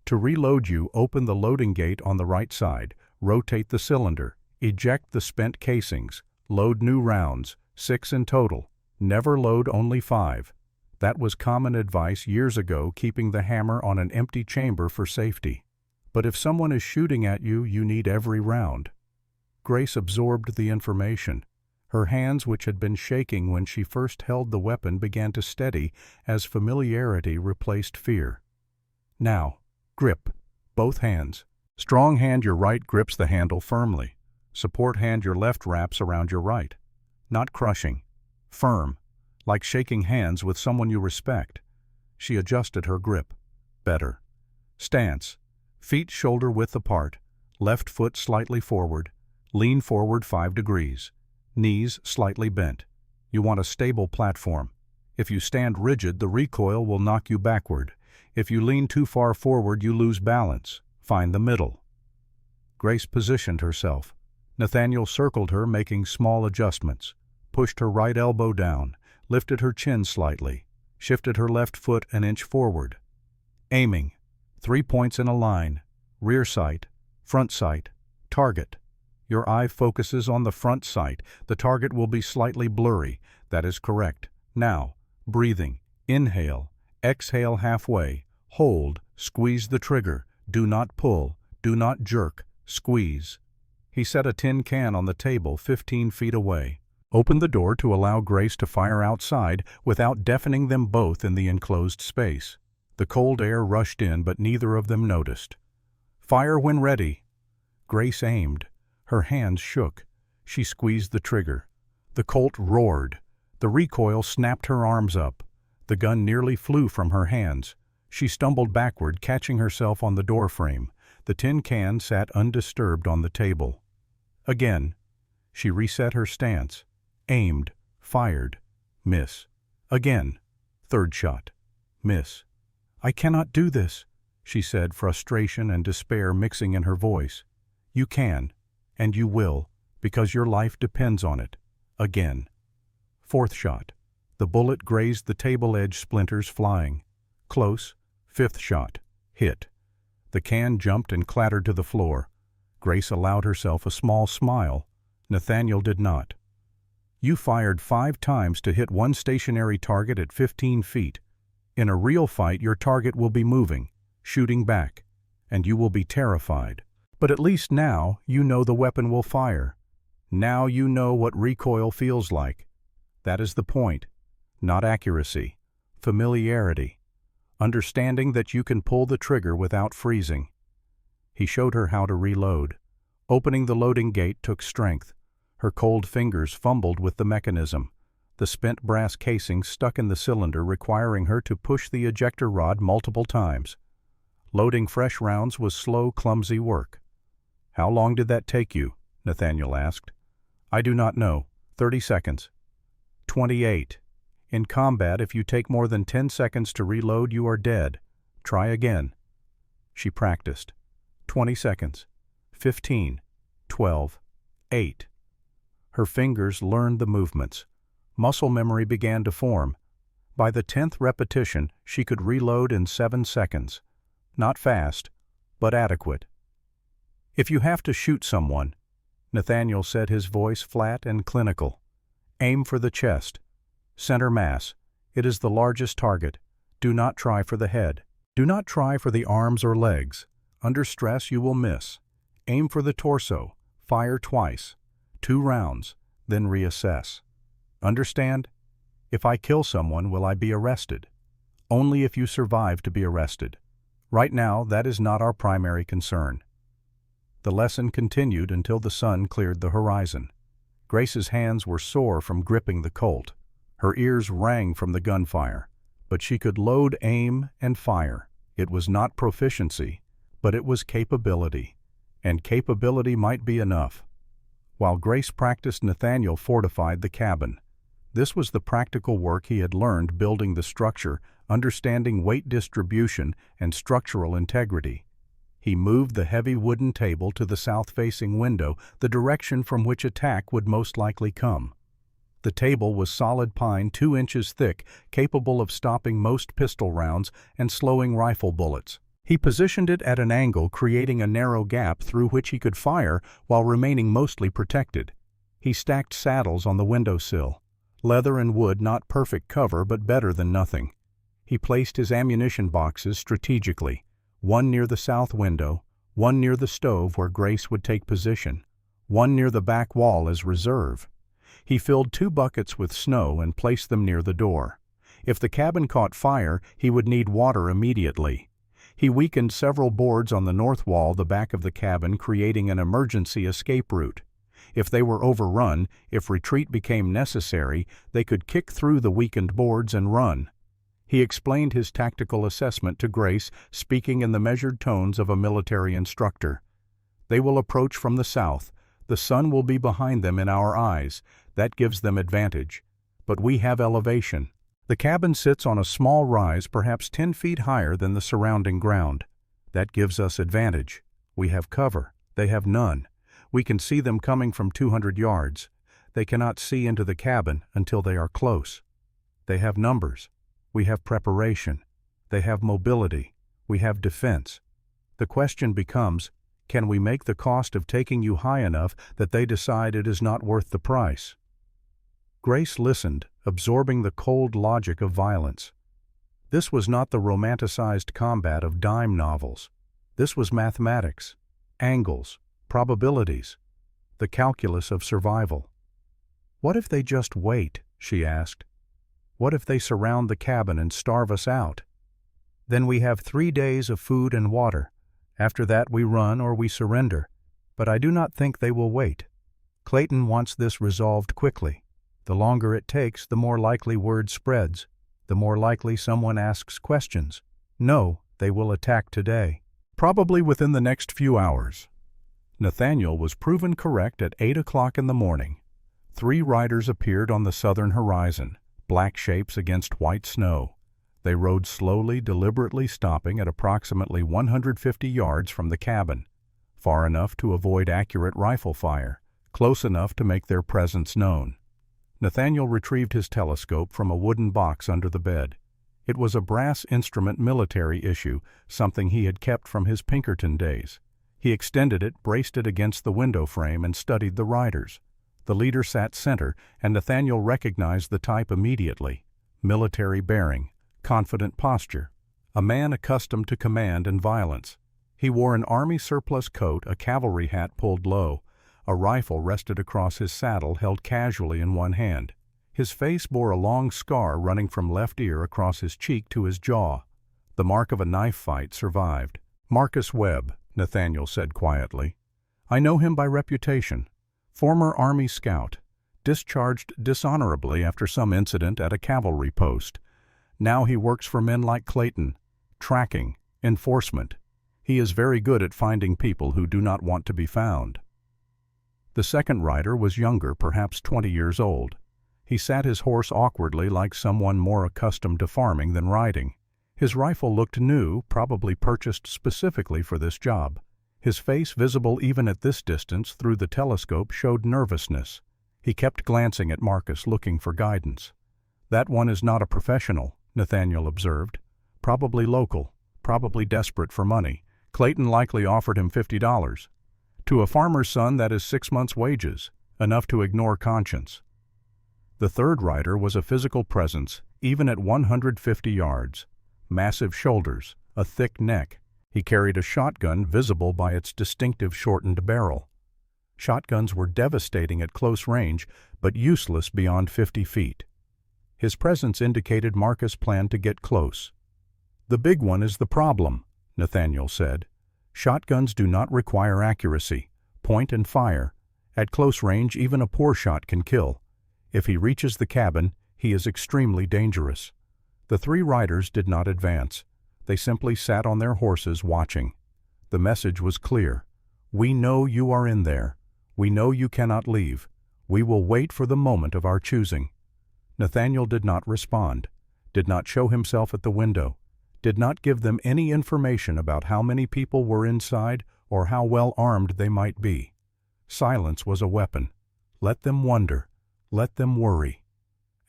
To reload, you open the loading gate on the right side, rotate the cylinder, eject the spent casings, load new rounds, 6 in total. Never load only 5. That was common advice years ago, keeping the hammer on an empty chamber for safety. But if someone is shooting at you, you need every round. Grace absorbed the information. Her hands, which had been shaking when she first held the weapon, began to steady as familiarity replaced fear. "Now, grip. Both hands. Strong hand your right grips the handle firmly. Support hand your left wraps around your right. Not crushing. Firm. Like shaking hands with someone you respect." She adjusted her grip. "Better. Stance. Feet shoulder-width apart. Left foot slightly forward. Lean forward 5 degrees. Knees slightly bent. You want a stable platform. If you stand rigid, the recoil will knock you backward. If you lean too far forward, you lose balance. Find the middle." Grace positioned herself. Nathaniel circled her, making small adjustments. Pushed her right elbow down, lifted her chin slightly, shifted her left foot an inch forward. Aiming. 3 points in a line. Rear sight, front sight, target. Your eye focuses on the front sight. The target will be slightly blurry. That is correct. Now, breathing. Inhale. Exhale halfway. Hold. Squeeze the trigger. Do not pull. Do not jerk. Squeeze. He set a tin can on the table 15 feet away. Opened the door to allow Grace to fire outside without deafening them both in the enclosed space. The cold air rushed in, but neither of them noticed. "Fire when ready." Grace aimed. Her hands shook. She squeezed the trigger. The Colt roared. The recoil snapped her arms up. The gun nearly flew from her hands. She stumbled backward, catching herself on the doorframe. The tin can sat undisturbed on the table. Again. She reset her stance. Aimed. Fired. Miss. Again. 3rd shot. Miss. "I cannot do this," she said, frustration and despair mixing in her voice. "You can. And you will, because your life depends on it." Again. 4th shot. The bullet grazed the table edge, splinters flying. Close. 5th shot. Hit. The can jumped and clattered to the floor. Grace allowed herself a small smile. Nathaniel did not. You fired 5 times to hit one stationary target at 15 feet. In a real fight, your target will be moving, shooting back, and you will be terrified. But at least now you know the weapon will fire. Now you know what recoil feels like. That is the point. Not accuracy, familiarity, understanding that you can pull the trigger without freezing. He showed her how to reload. Opening the loading gate took strength. Her cold fingers fumbled with the mechanism, the spent brass casing stuck in the cylinder requiring her to push the ejector rod multiple times. Loading fresh rounds was slow, clumsy work. "How long did that take you?" Nathaniel asked. "I do not know. 30 seconds. 28. In combat, if you take more than 10 seconds to reload, you are dead. Try again." She practiced. 20 seconds. 15. 12. 8. Her fingers learned the movements. Muscle memory began to form. By the 10th repetition, she could reload in 7 seconds. Not fast, but adequate. "If you have to shoot someone," Nathaniel said, his voice flat and clinical, "aim for the chest. Center mass. It is the largest target. Do not try for the head. Do not try for the arms or legs. Under stress you will miss. Aim for the torso. Fire twice. 2 rounds, then reassess. Understand? If I kill someone, will I be arrested? Only if you survive to be arrested. Right now, that is not our primary concern." The lesson continued until the sun cleared the horizon. Grace's hands were sore from gripping the Colt. Her ears rang from the gunfire. But she could load, aim, and fire. It was not proficiency, but it was capability. And capability might be enough. While Grace practiced, Nathaniel fortified the cabin. This was the practical work he had learned building the structure, understanding weight distribution and structural integrity. He moved the heavy wooden table to the south-facing window, the direction from which attack would most likely come. The table was solid pine 2 inches thick, capable of stopping most pistol rounds and slowing rifle bullets. He positioned it at an angle, creating a narrow gap through which he could fire while remaining mostly protected. He stacked saddles on the windowsill. Leather and wood, not perfect cover, but better than nothing. He placed his ammunition boxes strategically, one near the south window, one near the stove where Grace would take position, one near the back wall as reserve. He filled 2 buckets with snow and placed them near the door. If the cabin caught fire, he would need water immediately. He weakened several boards on the north wall, the back of the cabin, creating an emergency escape route. If they were overrun, if retreat became necessary, they could kick through the weakened boards and run. He explained his tactical assessment to Grace, speaking in the measured tones of a military instructor. "They will approach from the south. The sun will be behind them in our eyes. That gives them advantage. But we have elevation. The cabin sits on a small rise, perhaps 10 feet higher than the surrounding ground. That gives us advantage. We have cover. They have none. We can see them coming from 200 yards. They cannot see into the cabin until they are close. They have numbers. We have preparation. They have mobility. We have defense. The question becomes, can we make the cost of taking you high enough that they decide it is not worth the price?" Grace listened, absorbing the cold logic of violence. This was not the romanticized combat of dime novels. This was mathematics, angles, probabilities, the calculus of survival. "What if they just wait?" she asked. "What if they surround the cabin and starve us out? Then we have 3 days of food and water. After that we run or we surrender. But I do not think they will wait. Clayton wants this resolved quickly. The longer it takes, the more likely word spreads, the more likely someone asks questions. No, they will attack today. Probably within the next few hours." Nathaniel was proven correct at 8 o'clock in the morning. 3 riders appeared on the southern horizon, black shapes against white snow. They rode slowly, deliberately stopping at approximately 150 yards from the cabin, far enough to avoid accurate rifle fire, close enough to make their presence known. Nathaniel retrieved his telescope from a wooden box under the bed. It was a brass instrument military issue, something he had kept from his Pinkerton days. He extended it, braced it against the window frame, and studied the riders. The leader sat center, and Nathaniel recognized the type immediately. Military bearing, confident posture. A man accustomed to command and violence. He wore an army surplus coat, a cavalry hat pulled low. A rifle rested across his saddle, held casually in one hand. His face bore a long scar running from left ear across his cheek to his jaw. The mark of a knife fight survived. "Marcus Webb," Nathaniel said quietly. "I know him by reputation. Former Army scout. Discharged dishonorably after some incident at a cavalry post. Now he works for men like Clayton. Tracking, enforcement. He is very good at finding people who do not want to be found." The second rider was younger, perhaps 20 years old. He sat his horse awkwardly, like someone more accustomed to farming than riding. His rifle looked new, probably purchased specifically for this job. His face, visible even at this distance through the telescope, showed nervousness. He kept glancing at Marcus, looking for guidance. "That one is not a professional," Nathaniel observed. "Probably local, probably desperate for money. Clayton likely offered him $50. To a farmer's son, that is 6 months' wages, enough to ignore conscience." The third rider was a physical presence, even at 150 yards. Massive shoulders, a thick neck. He carried a shotgun visible by its distinctive shortened barrel. Shotguns were devastating at close range, but useless beyond 50 feet. His presence indicated Marcus planned to get close. "The big one is the problem," Nathaniel said. "Shotguns do not require accuracy. Point and fire. At close range, even a poor shot can kill. If he reaches the cabin, he is extremely dangerous." The three riders did not advance. They simply sat on their horses watching. The message was clear. "We know you are in there. We know you cannot leave. We will wait for the moment of our choosing." Nathaniel did not respond, did not show himself at the window, did not give them any information about how many people were inside or how well armed they might be. Silence was a weapon. Let them wonder. Let them worry.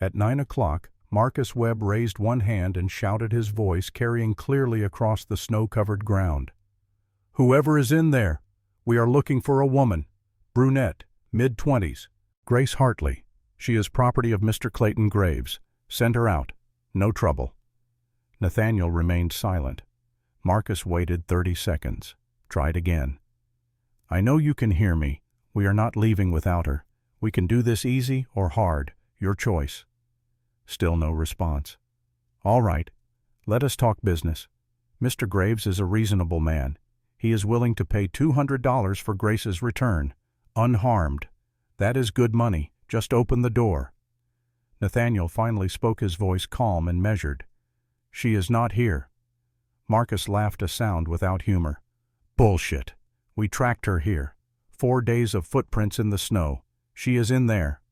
At 9 o'clock, Marcus Webb raised one hand and shouted, his voice carrying clearly across the snow-covered ground. "Whoever is in there, we are looking for a woman. Brunette, mid-20s. Grace Hartley. She is property of Mr. Clayton Graves. Send her out. No trouble." Nathaniel remained silent. Marcus waited 30 seconds. Tried again. "I know you can hear me. We are not leaving without her. We can do this easy or hard. Your choice." Still no response. "All right. Let us talk business. Mr. Graves is a reasonable man. He is willing to pay $200 for Grace's return, unharmed. That is good money. Just open the door." Nathaniel finally spoke, his voice calm and measured. "She is not here." Marcus laughed, a sound without humor. "Bullshit. We tracked her here. 4 days of footprints in the snow. She is in there."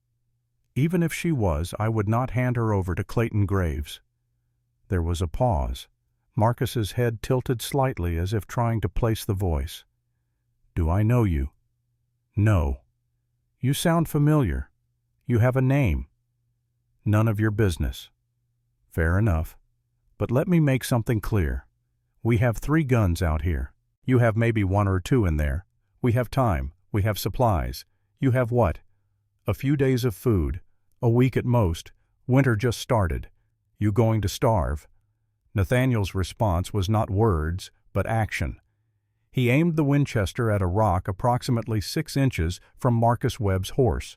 "Even if she was, I would not hand her over to Clayton Graves." There was a pause. Marcus's head tilted slightly as if trying to place the voice. "Do I know you?" "No." "You sound familiar. You have a name." "None of your business." "Fair enough. But let me make something clear. We have 3 guns out here. You have maybe 1 or 2 in there. We have time. We have supplies. You have what? A few days of food. A week at most. Winter just started. You going to starve?" Nathaniel's response was not words, but action. He aimed the Winchester at a rock approximately 6 inches from Marcus Webb's horse.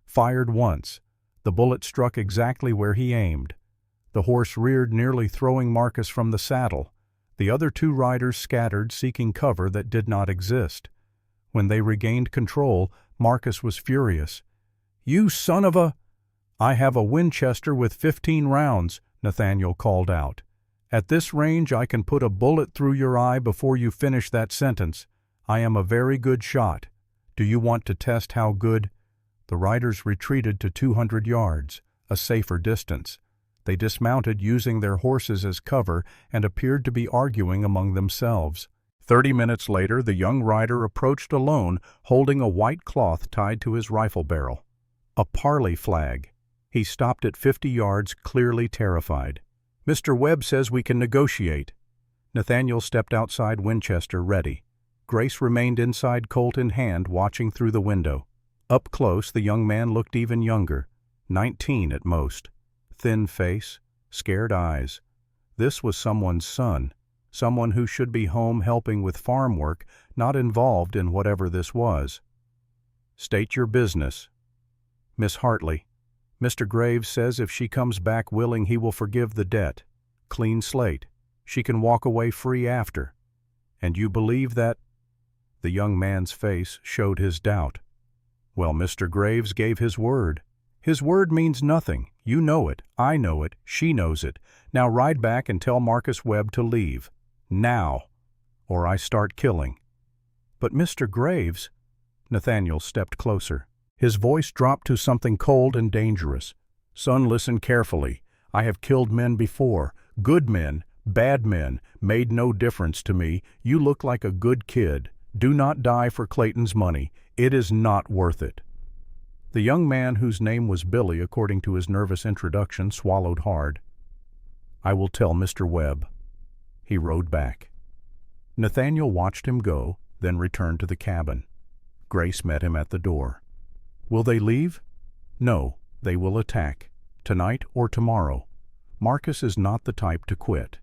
Fired once. The bullet struck exactly where he aimed. The horse reared, nearly throwing Marcus from the saddle. The other 2 riders scattered, seeking cover that did not exist. When they regained control, Marcus was furious. "You son of a—" "I have a Winchester with 15 rounds, Nathaniel called out. "At this range I can put a bullet through your eye before you finish that sentence. I am a very good shot. Do you want to test how good?" The riders retreated to 200 yards, a safer distance. They dismounted, using their horses as cover, and appeared to be arguing among themselves. 30 minutes later, the young rider approached alone, holding a white cloth tied to his rifle barrel. A parley flag. He stopped at 50 yards, clearly terrified. "Mr. Webb says we can negotiate." Nathaniel stepped outside, Winchester ready. Grace remained inside, Colt in hand, watching through the window. Up close, the young man looked even younger, 19 at most. Thin face, scared eyes. This was someone's son, someone who should be home helping with farm work, not involved in whatever this was. "State your business." "Miss Hartley, Mr. Graves says if she comes back willing he will forgive the debt. Clean slate. She can walk away free after." "And you believe that?" The young man's face showed his doubt. "Well, Mr. Graves gave his word. His word means nothing. You know it, I know it, she knows it. Now ride back and tell Marcus Webb to leave. Now, or I start killing." "But Mr. Graves—" Nathaniel stepped closer. His voice dropped to something cold and dangerous. "Son, listen carefully. I have killed men before. Good men, bad men, made no difference to me. You look like a good kid. Do not die for Clayton's money. It is not worth it." The young man, whose name was Billy according to his nervous introduction, swallowed hard. "I will tell Mr. Webb." He rode back. Nathaniel watched him go, then returned to the cabin. Grace met him at the door. "Will they leave?" "No, they will attack. Tonight or tomorrow. Marcus is not the type to quit."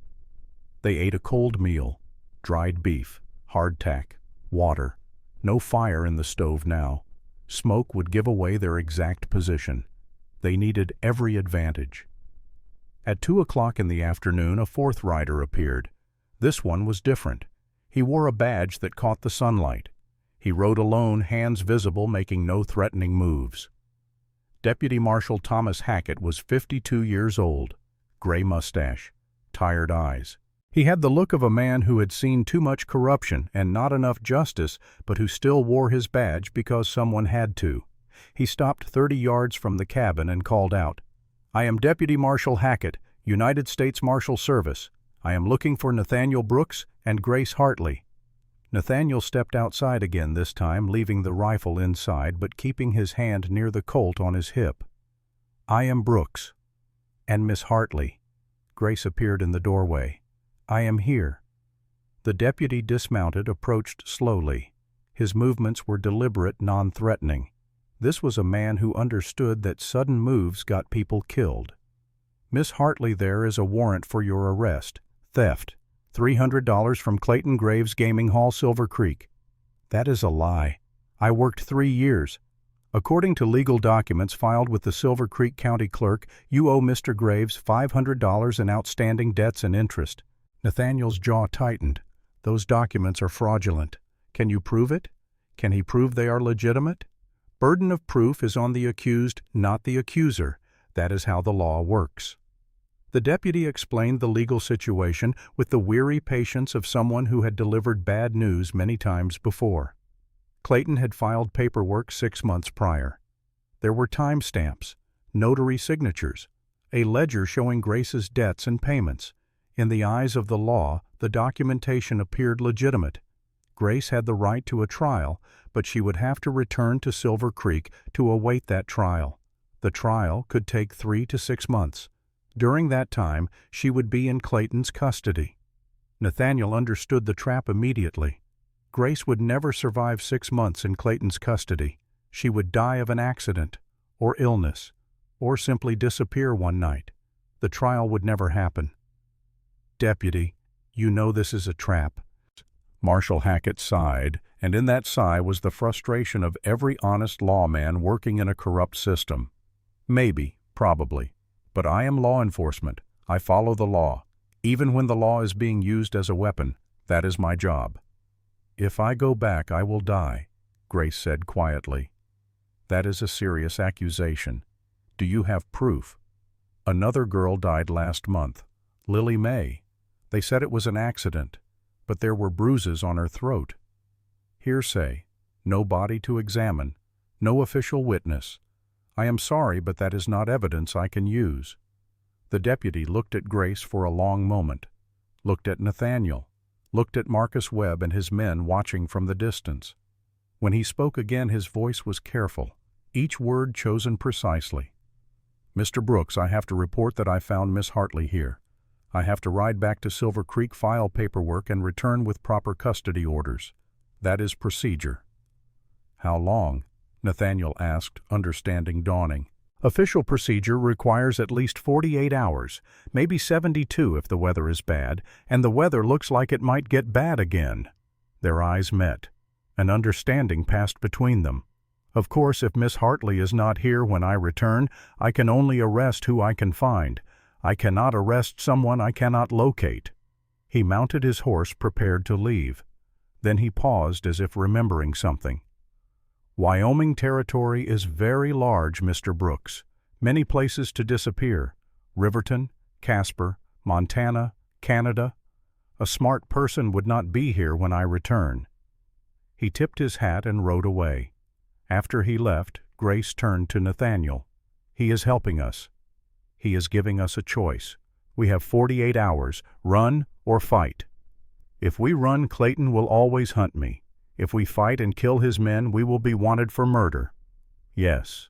They ate a cold meal. Dried beef, hardtack, water. No fire in the stove now. Smoke would give away their exact position. They needed every advantage. At 2 o'clock in the afternoon, a fourth rider appeared. This one was different. He wore a badge that caught the sunlight. He rode alone, hands visible, making no threatening moves. Deputy Marshal Thomas Hackett was 52 years old, gray mustache, tired eyes. He had the look of a man who had seen too much corruption and not enough justice, but who still wore his badge because someone had to. He stopped 30 yards from the cabin and called out, "I am Deputy Marshal Hackett, United States Marshal Service. I am looking for Nathaniel Brooks and Grace Hartley." Nathaniel stepped outside again this time, leaving the rifle inside but keeping his hand near the Colt on his hip. "I am Brooks." "And Miss Hartley." Grace appeared in the doorway. "I am here." The deputy dismounted, approached slowly. His movements were deliberate, non-threatening. This was a man who understood that sudden moves got people killed. "Miss Hartley, there is a warrant for your arrest. Theft. $300 from Clayton Graves Gaming Hall, Silver Creek." "That is a lie. I worked 3 years. According to legal documents filed with the Silver Creek County Clerk, you owe Mr. Graves $500 in outstanding debts and interest." Nathaniel's jaw tightened. "Those documents are fraudulent. Can you prove it? Can he prove they are legitimate?" "Burden of proof is on the accused, not the accuser. That is how the law works." The deputy explained the legal situation with the weary patience of someone who had delivered bad news many times before. Clayton had filed paperwork 6 months prior. There were time stamps, notary signatures, a ledger showing Grace's debts and payments. In the eyes of the law, the documentation appeared legitimate. Grace had the right to a trial, but she would have to return to Silver Creek to await that trial. The trial could take 3 to 6 months. During that time, she would be in Clayton's custody. Nathaniel understood the trap immediately. Grace would never survive 6 months in Clayton's custody. She would die of an accident, or illness, or simply disappear one night. The trial would never happen. "Deputy, you know this is a trap." Marshal Hackett sighed, and in that sigh was the frustration of every honest lawman working in a corrupt system. "Maybe, probably. But I am law enforcement. I follow the law. Even when the law is being used as a weapon, that is my job." "If I go back, I will die," Grace said quietly. "That is a serious accusation. Do you have proof?" "Another girl died last month. Lily May. They said it was an accident, but there were bruises on her throat." "Hearsay. No body to examine. No official witness. I am sorry, but that is not evidence I can use." The deputy looked at Grace for a long moment, looked at Nathaniel, looked at Marcus Webb and his men watching from the distance. When he spoke again, his voice was careful, each word chosen precisely. "Mr. Brooks, I have to report that I found Miss Hartley here. I have to ride back to Silver Creek, file paperwork, and return with proper custody orders. That is procedure." "How long?" Nathaniel asked, understanding dawning. Official procedure requires at least 48 hours, maybe 72 if the weather is bad, and the weather looks like it might get bad again. Their eyes met. An understanding passed between them. Of course, if Miss Hartley is not here when I return, I can only arrest who I can find. I cannot arrest someone I cannot locate. He mounted his horse, prepared to leave. Then he paused as if remembering something. Wyoming territory is very large, Mr. Brooks. Many places to disappear. Riverton, Casper, Montana, Canada. A smart person would not be here when I return. He tipped his hat and rode away. After he left, Grace turned to Nathaniel. He is helping us. He is giving us a choice. We have 48 hours, run or fight. If we run, Clayton will always hunt me. If we fight and kill his men, we will be wanted for murder. Yes.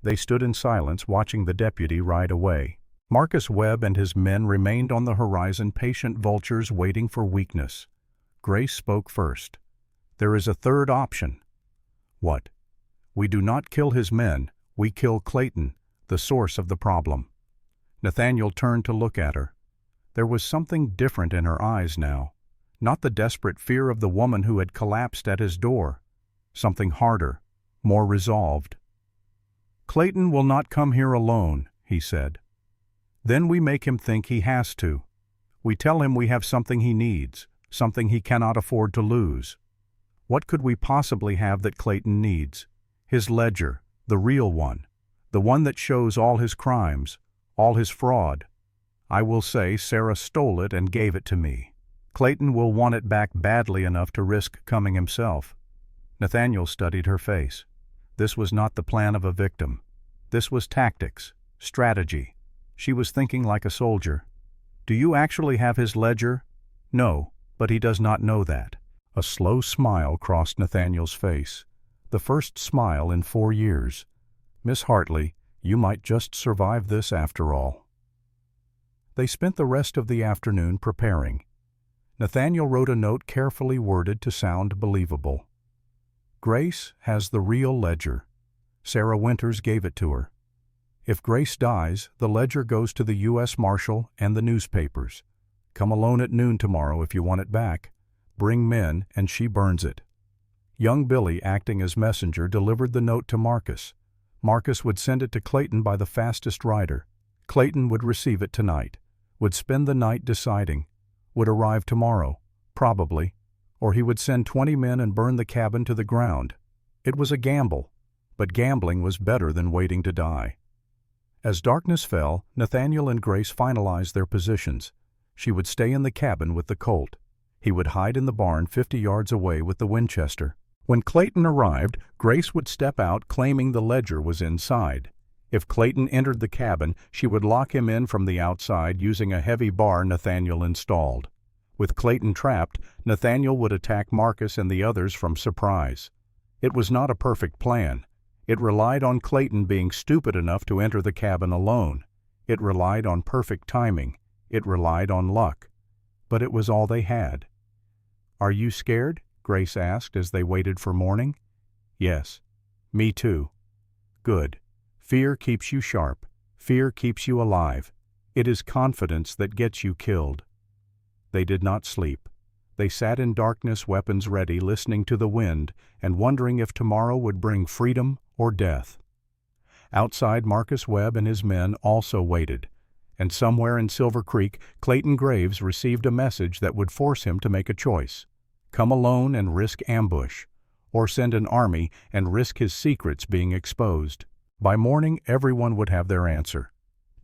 They stood in silence, watching the deputy ride away. Marcus Webb and his men remained on the horizon, patient vultures waiting for weakness. Grace spoke first. There is a third option. What? We do not kill his men, we kill Clayton, the source of the problem. Nathaniel turned to look at her. There was something different in her eyes now. Not the desperate fear of the woman who had collapsed at his door. Something harder, more resolved. Clayton will not come here alone, he said. Then we make him think he has to. We tell him we have something he needs, something he cannot afford to lose. What could we possibly have that Clayton needs? His ledger, the real one, the one that shows all his crimes, all his fraud. I will say Sarah stole it and gave it to me. Clayton will want it back badly enough to risk coming himself. Nathaniel studied her face. This was not the plan of a victim. This was tactics, strategy. She was thinking like a soldier. Do you actually have his ledger? No, but he does not know that. A slow smile crossed Nathaniel's face. The first smile in 4 years. Miss Hartley, you might just survive this after all. They spent the rest of the afternoon preparing. Nathaniel wrote a note carefully worded to sound believable. Grace has the real ledger. Sarah Winters gave it to her. If Grace dies, the ledger goes to the U.S. Marshal and the newspapers. Come alone at noon tomorrow if you want it back. Bring men, and she burns it. Young Billy, acting as messenger, delivered the note to Marcus. Marcus would send it to Clayton by the fastest rider. Clayton would receive it tonight, would spend the night deciding, would arrive tomorrow, probably, or he would send 20 men and burn the cabin to the ground. It was a gamble, but gambling was better than waiting to die. As darkness fell, Nathaniel and Grace finalized their positions. She would stay in the cabin with the Colt. He would hide in the barn 50 yards away with the Winchester. When Clayton arrived, Grace would step out claiming the ledger was inside. If Clayton entered the cabin, she would lock him in from the outside using a heavy bar Nathaniel installed. With Clayton trapped, Nathaniel would attack Marcus and the others from surprise. It was not a perfect plan. It relied on Clayton being stupid enough to enter the cabin alone. It relied on perfect timing. It relied on luck. But it was all they had. Are you scared? Grace asked as they waited for morning. Yes. Me too. Good. Fear keeps you sharp. Fear keeps you alive. It is confidence that gets you killed. They did not sleep. They sat in darkness, weapons ready, listening to the wind and wondering if tomorrow would bring freedom or death. Outside, Marcus Webb and his men also waited, and somewhere in Silver Creek, Clayton Graves received a message that would force him to make a choice. Come alone and risk ambush, or send an army and risk his secrets being exposed. By morning, everyone would have their answer.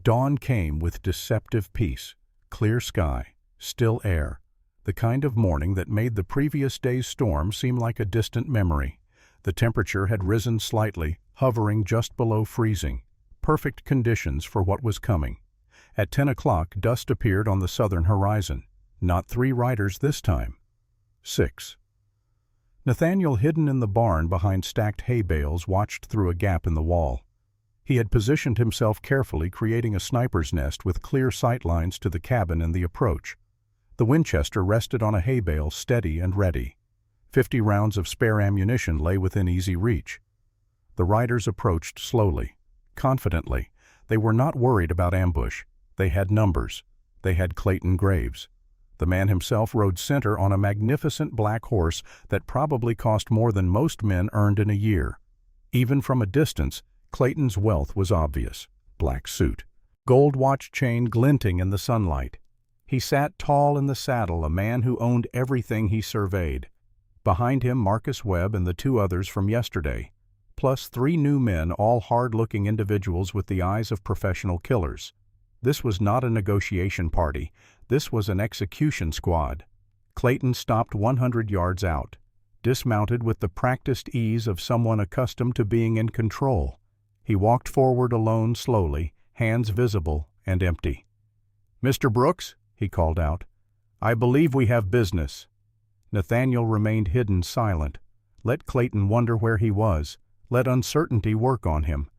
Dawn came with deceptive peace, clear sky, still air, the kind of morning that made the previous day's storm seem like a distant memory. The temperature had risen slightly, hovering just below freezing. Perfect conditions for what was coming. At 10 o'clock, dust appeared on the southern horizon. Not 3 riders this time. 6. Nathaniel, hidden in the barn behind stacked hay bales, watched through a gap in the wall. He had positioned himself carefully, creating a sniper's nest with clear sight lines to the cabin and the approach. The Winchester rested on a hay bale, steady and ready. 50 rounds of spare ammunition lay within easy reach. The riders approached slowly, confidently. They were not worried about ambush. They had numbers. They had Clayton Graves. The man himself rode center on a magnificent black horse that probably cost more than most men earned in a year. Even from a distance, Clayton's wealth was obvious. Black suit, gold watch chain glinting in the sunlight. He sat tall in the saddle, a man who owned everything he surveyed. Behind him, Marcus Webb and the two others from yesterday, plus 3 new men, all hard-looking individuals with the eyes of professional killers. This was not a negotiation party. This was an execution squad. Clayton stopped 100 yards out, dismounted with the practiced ease of someone accustomed to being in control. He walked forward alone, slowly, hands visible and empty. "Mr. Brooks," he called out, "I believe we have business." Nathaniel remained hidden, silent. Let Clayton wonder where he was. Let uncertainty work on him.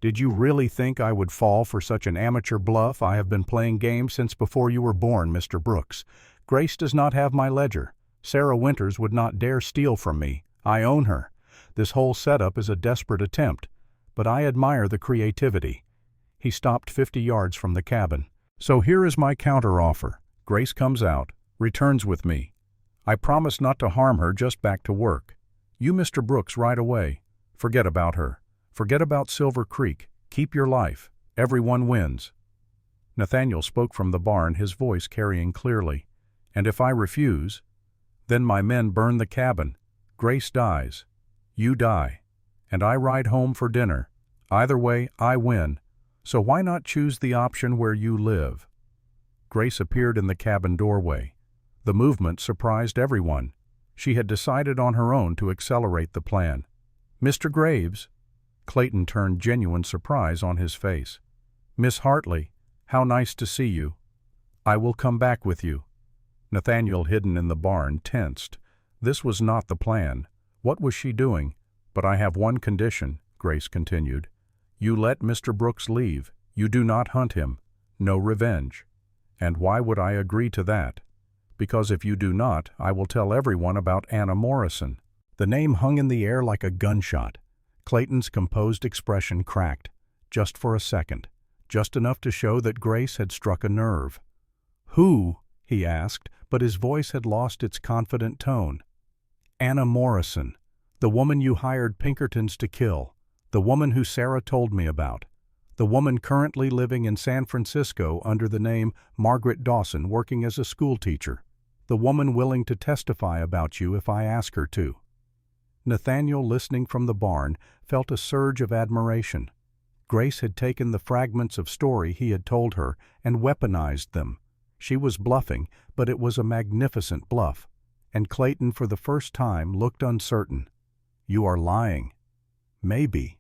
"Did you really think I would fall for such an amateur bluff? I have been playing games since before you were born, Mr. Brooks. Grace does not have my ledger. Sarah Winters would not dare steal from me. I own her. This whole setup is a desperate attempt, but I admire the creativity." He stopped 50 yards from the cabin. "So here is my counteroffer. Grace comes out, returns with me. I promise not to harm her, just back to work. You, Mr. Brooks, right away. Forget about her. Forget about Silver Creek. Keep your life. Everyone wins." Nathaniel spoke from the barn, his voice carrying clearly. "And if I refuse, then my men burn the cabin. Grace dies. You die. And I ride home for dinner. Either way, I win. So why not choose the option where you live?" Grace appeared in the cabin doorway. The movement surprised everyone. She had decided on her own to accelerate the plan. "Mr. Graves?" Clayton turned genuine surprise on his face. "Miss Hartley, how nice to see you. I will come back with you." Nathaniel, hidden in the barn, tensed. This was not the plan. What was she doing? "But I have one condition," Grace continued. "You let Mr. Brooks leave. You do not hunt him. No revenge." "And why would I agree to that?" "Because if you do not, I will tell everyone about Anna Morrison." The name hung in the air like a gunshot. Clayton's composed expression cracked, just for a second, just enough to show that Grace had struck a nerve. "Who?" he asked, but his voice had lost its confident tone. "Anna Morrison, the woman you hired Pinkertons to kill, the woman who Sarah told me about, the woman currently living in San Francisco under the name Margaret Dawson, working as a schoolteacher, the woman willing to testify about you if I ask her to." Nathaniel, listening from the barn, felt a surge of admiration. Grace had taken the fragments of story he had told her and weaponized them. She was bluffing, but it was a magnificent bluff, and Clayton for the first time looked uncertain. "You are lying." "Maybe.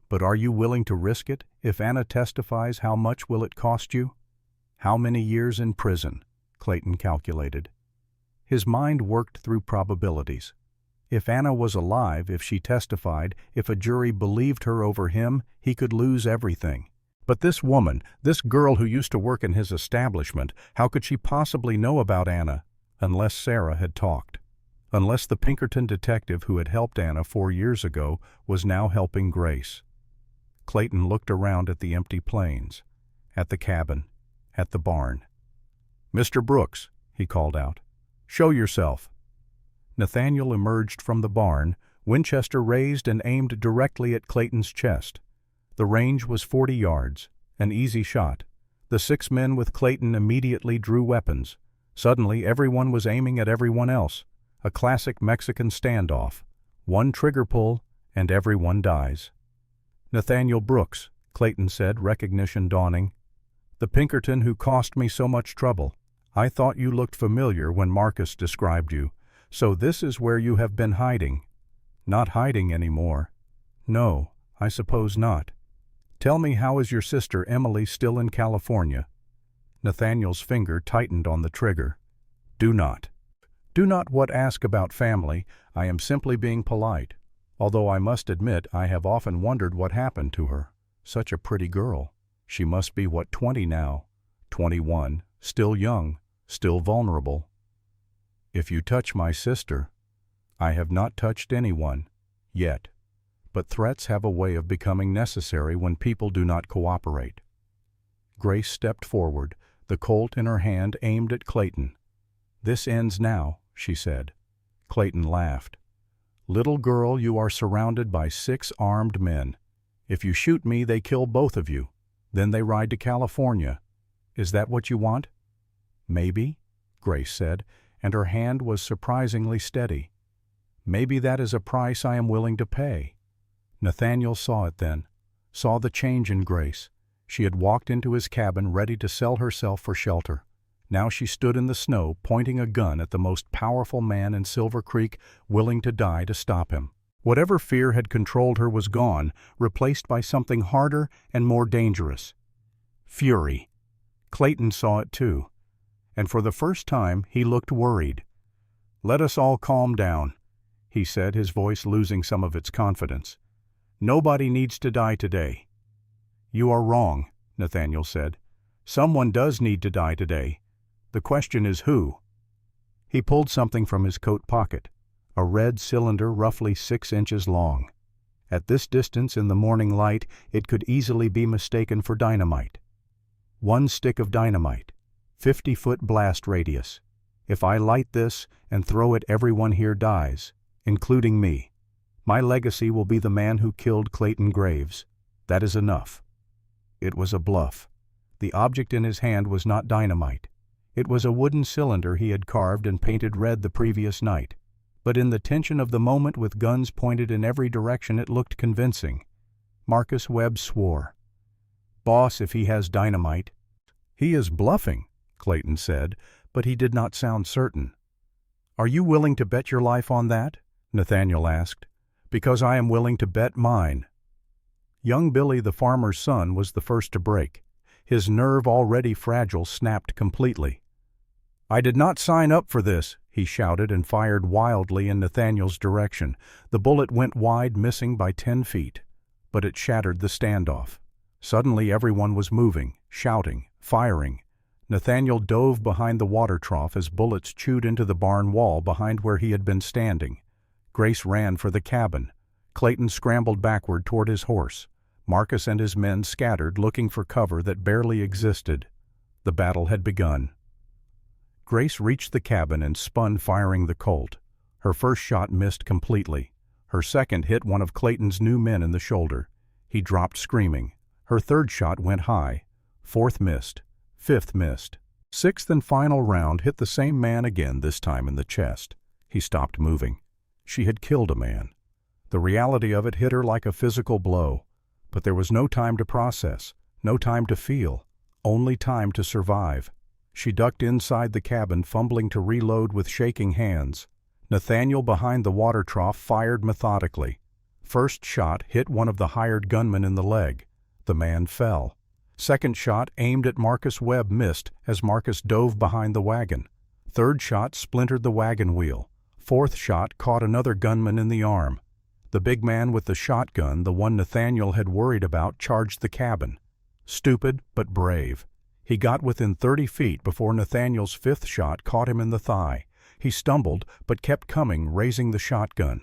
But are you willing to risk it? If Anna testifies, how much will it cost you?" "How many years in prison?" Clayton calculated. His mind worked through probabilities. If Anna was alive, if she testified, if a jury believed her over him, he could lose everything. But this woman, this girl who used to work in his establishment, how could she possibly know about Anna? Unless Sarah had talked. Unless the Pinkerton detective who had helped Anna 4 years ago was now helping Grace. Clayton looked around at the empty plains, at the cabin, at the barn. "Mr. Brooks," he called out, "show yourself." Nathaniel emerged from the barn, Winchester raised and aimed directly at Clayton's chest. The range was 40 yards, an easy shot. The 6 men with Clayton immediately drew weapons. Suddenly everyone was aiming at everyone else. A classic Mexican standoff. One trigger pull, and everyone dies. "Nathaniel Brooks," Clayton said, recognition dawning. "The Pinkerton who cost me so much trouble. I thought you looked familiar when Marcus described you. So this is where you have been hiding." "Not hiding anymore." "No, I suppose not. Tell me, how is your sister Emily still in California?" Nathaniel's finger tightened on the trigger. "Do not. Do not what ask about family. I am simply being polite. Although I must admit I have often wondered what happened to her. Such a pretty girl. She must be, 20 now? 21, still young, still vulnerable." "If you touch my sister—" "I have not touched anyone. Yet. but threats have a way of becoming necessary when people do not cooperate. Grace stepped forward, the Colt in her hand aimed at Clayton. "This ends now," she said. Clayton laughed. "Little girl, you are surrounded by 6 armed men. If you shoot me, they kill both of you. Then they ride to California. Is that what you want?" "Maybe," Grace said, and her hand was surprisingly steady. "Maybe that is a price I am willing to pay." Nathaniel saw it then, saw the change in Grace. She had walked into his cabin ready to sell herself for shelter. Now she stood in the snow, pointing a gun at the most powerful man in Silver Creek, willing to die to stop him. Whatever fear had controlled her was gone, replaced by something harder and more dangerous. Fury. Clayton saw it too, and for the first time he looked worried. "Let us all calm down," he said, his voice losing some of its confidence. "Nobody needs to die today." "You are wrong," Nathaniel said. "Someone does need to die today. The question is who?" He pulled something from his coat pocket, a red cylinder roughly 6 inches long. At this distance in the morning light, it could easily be mistaken for dynamite. 1 stick of dynamite, 50-foot blast radius. If I light this and throw it, everyone here dies, including me. My legacy will be the man who killed Clayton Graves. That is enough. It was a bluff. The object in his hand was not dynamite. It was a wooden cylinder he had carved and painted red the previous night. But in the tension of the moment, with guns pointed in every direction, it looked convincing. Marcus Webb swore. "Boss, if he has dynamite—" "He is bluffing," Clayton said, but he did not sound certain. "Are you willing to bet your life on that?" Nathaniel asked. "Because I am willing to bet mine." Young Billy, the farmer's son, was the first to break. His nerve, already fragile, snapped completely. "I did not sign up for this," he shouted and fired wildly in Nathaniel's direction. The bullet went wide, missing by 10 feet, but it shattered the standoff. Suddenly everyone was moving, shouting, firing. Nathaniel dove behind the water trough as bullets chewed into the barn wall behind where he had been standing. Grace ran for the cabin. Clayton scrambled backward toward his horse. Marcus and his men scattered, looking for cover that barely existed. The battle had begun. Grace reached the cabin and spun, firing the Colt. Her first shot missed completely. Her second hit one of Clayton's new men in the shoulder. He dropped screaming. Her third shot went high. Fourth missed. Fifth missed. Sixth and final round hit the same man again, this time in the chest. He stopped moving. She had killed a man. The reality of it hit her like a physical blow. But there was no time to process, no time to feel, only time to survive. She ducked inside the cabin, fumbling to reload with shaking hands. Nathaniel, behind the water trough, fired methodically. First shot hit one of the hired gunmen in the leg. The man fell. Second shot, aimed at Marcus Webb, missed as Marcus dove behind the wagon. Third shot splintered the wagon wheel. Fourth shot caught another gunman in the arm. The big man with the shotgun, the one Nathaniel had worried about, charged the cabin. Stupid, but brave. He got within 30 feet before Nathaniel's fifth shot caught him in the thigh. He stumbled, but kept coming, raising the shotgun.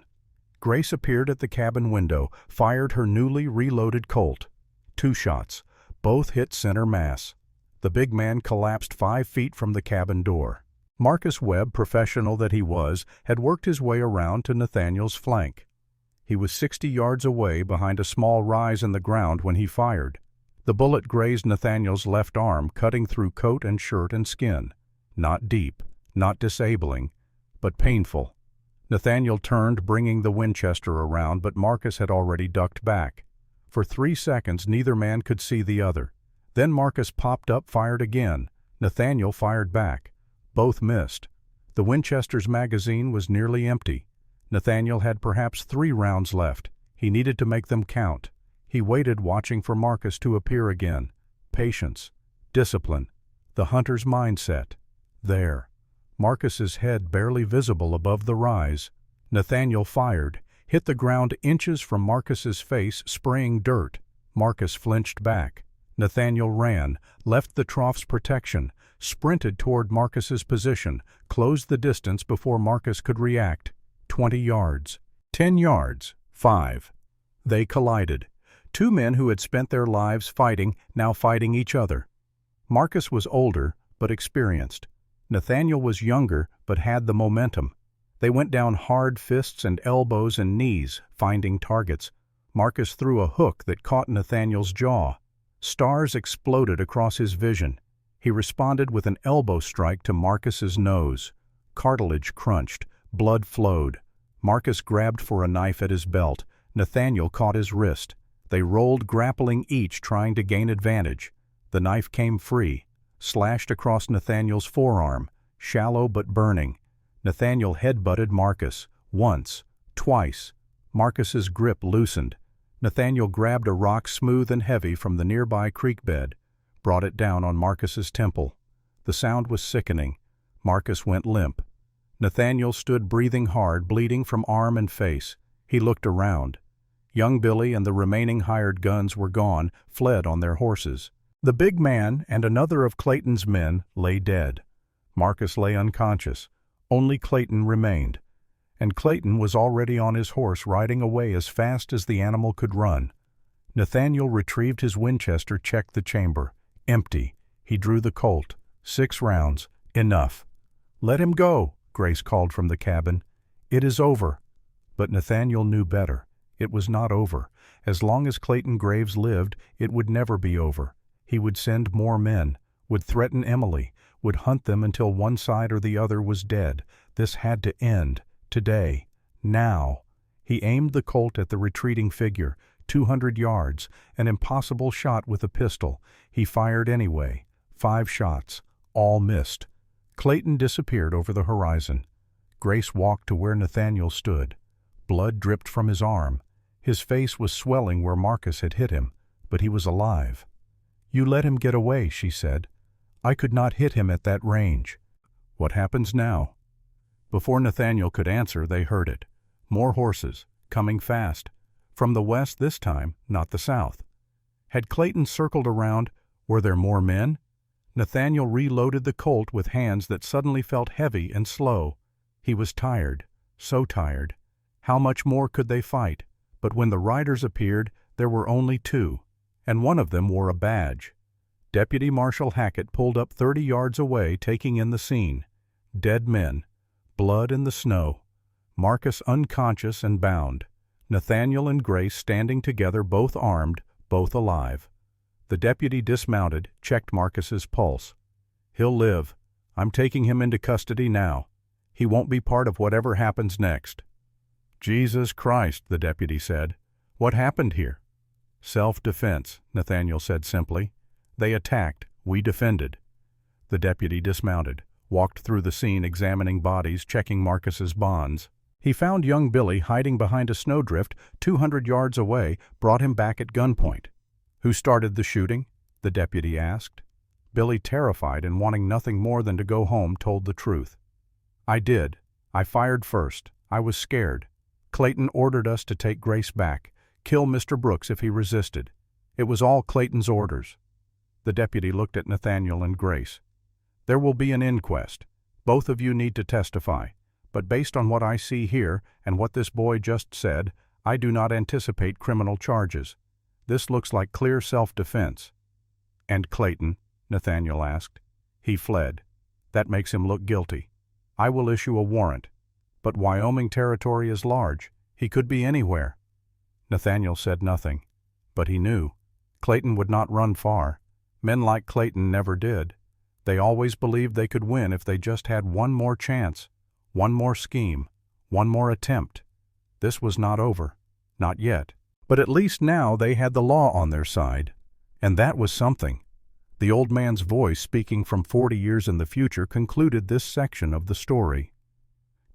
Grace appeared at the cabin window, fired her newly reloaded Colt. 2 shots. Both hit center mass. The big man collapsed 5 feet from the cabin door. Marcus Webb, professional that he was, had worked his way around to Nathaniel's flank. He was 60 yards away behind a small rise in the ground when he fired. The bullet grazed Nathaniel's left arm, cutting through coat and shirt and skin. Not deep, not disabling, but painful. Nathaniel turned, bringing the Winchester around, but Marcus had already ducked back. For 3 seconds, neither man could see the other. Then Marcus popped up, fired again. Nathaniel fired back. Both missed. The Winchester's magazine was nearly empty. Nathaniel had perhaps 3 rounds left. He needed to make them count. He waited, watching for Marcus to appear again. Patience, discipline, the hunter's mindset. There. Marcus's head barely visible above the rise. Nathaniel fired, hit the ground inches from Marcus's face, spraying dirt. Marcus flinched back. Nathaniel ran, left the trough's protection, sprinted toward Marcus's position, closed the distance before Marcus could react. 20 yards. 10 yards. 5. They collided. Two men who had spent their lives fighting, now fighting each other. Marcus was older, but experienced. Nathaniel was younger, but had the momentum. They went down hard fists and elbows and knees, finding targets. Marcus threw a hook that caught Nathaniel's jaw. Stars exploded across his vision. He responded with an elbow strike to Marcus's nose. Cartilage crunched. Blood flowed. Marcus grabbed for a knife at his belt. Nathaniel caught his wrist. They rolled, grappling each, trying to gain advantage. The knife came free, slashed across Nathaniel's forearm, shallow but burning. Nathaniel headbutted Marcus, once, twice. Marcus's grip loosened. Nathaniel grabbed a rock smooth and heavy from the nearby creek bed, brought it down on Marcus's temple. The sound was sickening. Marcus went limp. Nathaniel stood breathing hard, bleeding from arm and face. He looked around. Young Billy and the remaining hired guns were gone, fled on their horses. The big man and another of Clayton's men lay dead. Marcus lay unconscious. Only Clayton remained. And Clayton was already on his horse, riding away as fast as the animal could run. Nathaniel retrieved his Winchester, checked the chamber. Empty. He drew the Colt. 6 rounds. Enough. "Let him go," Grace called from the cabin. "It is over." But Nathaniel knew better. It was not over. As long as Clayton Graves lived, it would never be over. He would send more men, would threaten Emily, would hunt them until one side or the other was dead. This had to end. Today. Now. He aimed the Colt at the retreating figure. 200 yards. An impossible shot with a pistol. He fired anyway. 5 shots. All missed. Clayton disappeared over the horizon. Grace walked to where Nathaniel stood. Blood dripped from his arm. His face was swelling where Marcus had hit him, but he was alive. "You let him get away," she said. "I could not hit him at that range." "What happens now?" Before Nathaniel could answer, they heard it. More horses, coming fast. From the west this time, not the south. Had Clayton circled around? Were there more men? Nathaniel reloaded the Colt with hands that suddenly felt heavy and slow. He was tired, so tired. How much more could they fight? But when the riders appeared, there were only 2, and one of them wore a badge. Deputy Marshal Hackett pulled up 30 yards away, taking in the scene. Dead men. Blood in the snow. Marcus unconscious and bound. Nathaniel and Grace standing together, both armed, both alive. The deputy dismounted, checked Marcus's pulse. "He'll live. I'm taking him into custody now. He won't be part of whatever happens next." "Jesus Christ," the deputy said. "What happened here?" "Self-defense," Nathaniel said simply. "They attacked. We defended." The deputy dismounted, walked through the scene, examining bodies, checking Marcus's bonds. He found young Billy hiding behind a snowdrift 200 yards away, brought him back at gunpoint. "Who started the shooting?" the deputy asked. Billy, terrified and wanting nothing more than to go home, told the truth. "I did. I fired first. I was scared. Clayton ordered us to take Grace back, kill Mr. Brooks if he resisted. It was all Clayton's orders." The deputy looked at Nathaniel and Grace. "There will be an inquest. Both of you need to testify. But based on what I see here and what this boy just said, I do not anticipate criminal charges. This looks like clear self-defense." "And Clayton?" Nathaniel asked. "He fled. That makes him look guilty. I will issue a warrant. But Wyoming territory is large. He could be anywhere." Nathaniel said nothing. But he knew. Clayton would not run far. Men like Clayton never did. They always believed they could win if they just had one more chance, one more scheme, one more attempt. This was not over. Not yet. But at least now they had the law on their side. And that was something. The old man's voice, speaking from 40 years in the future, concluded this section of the story.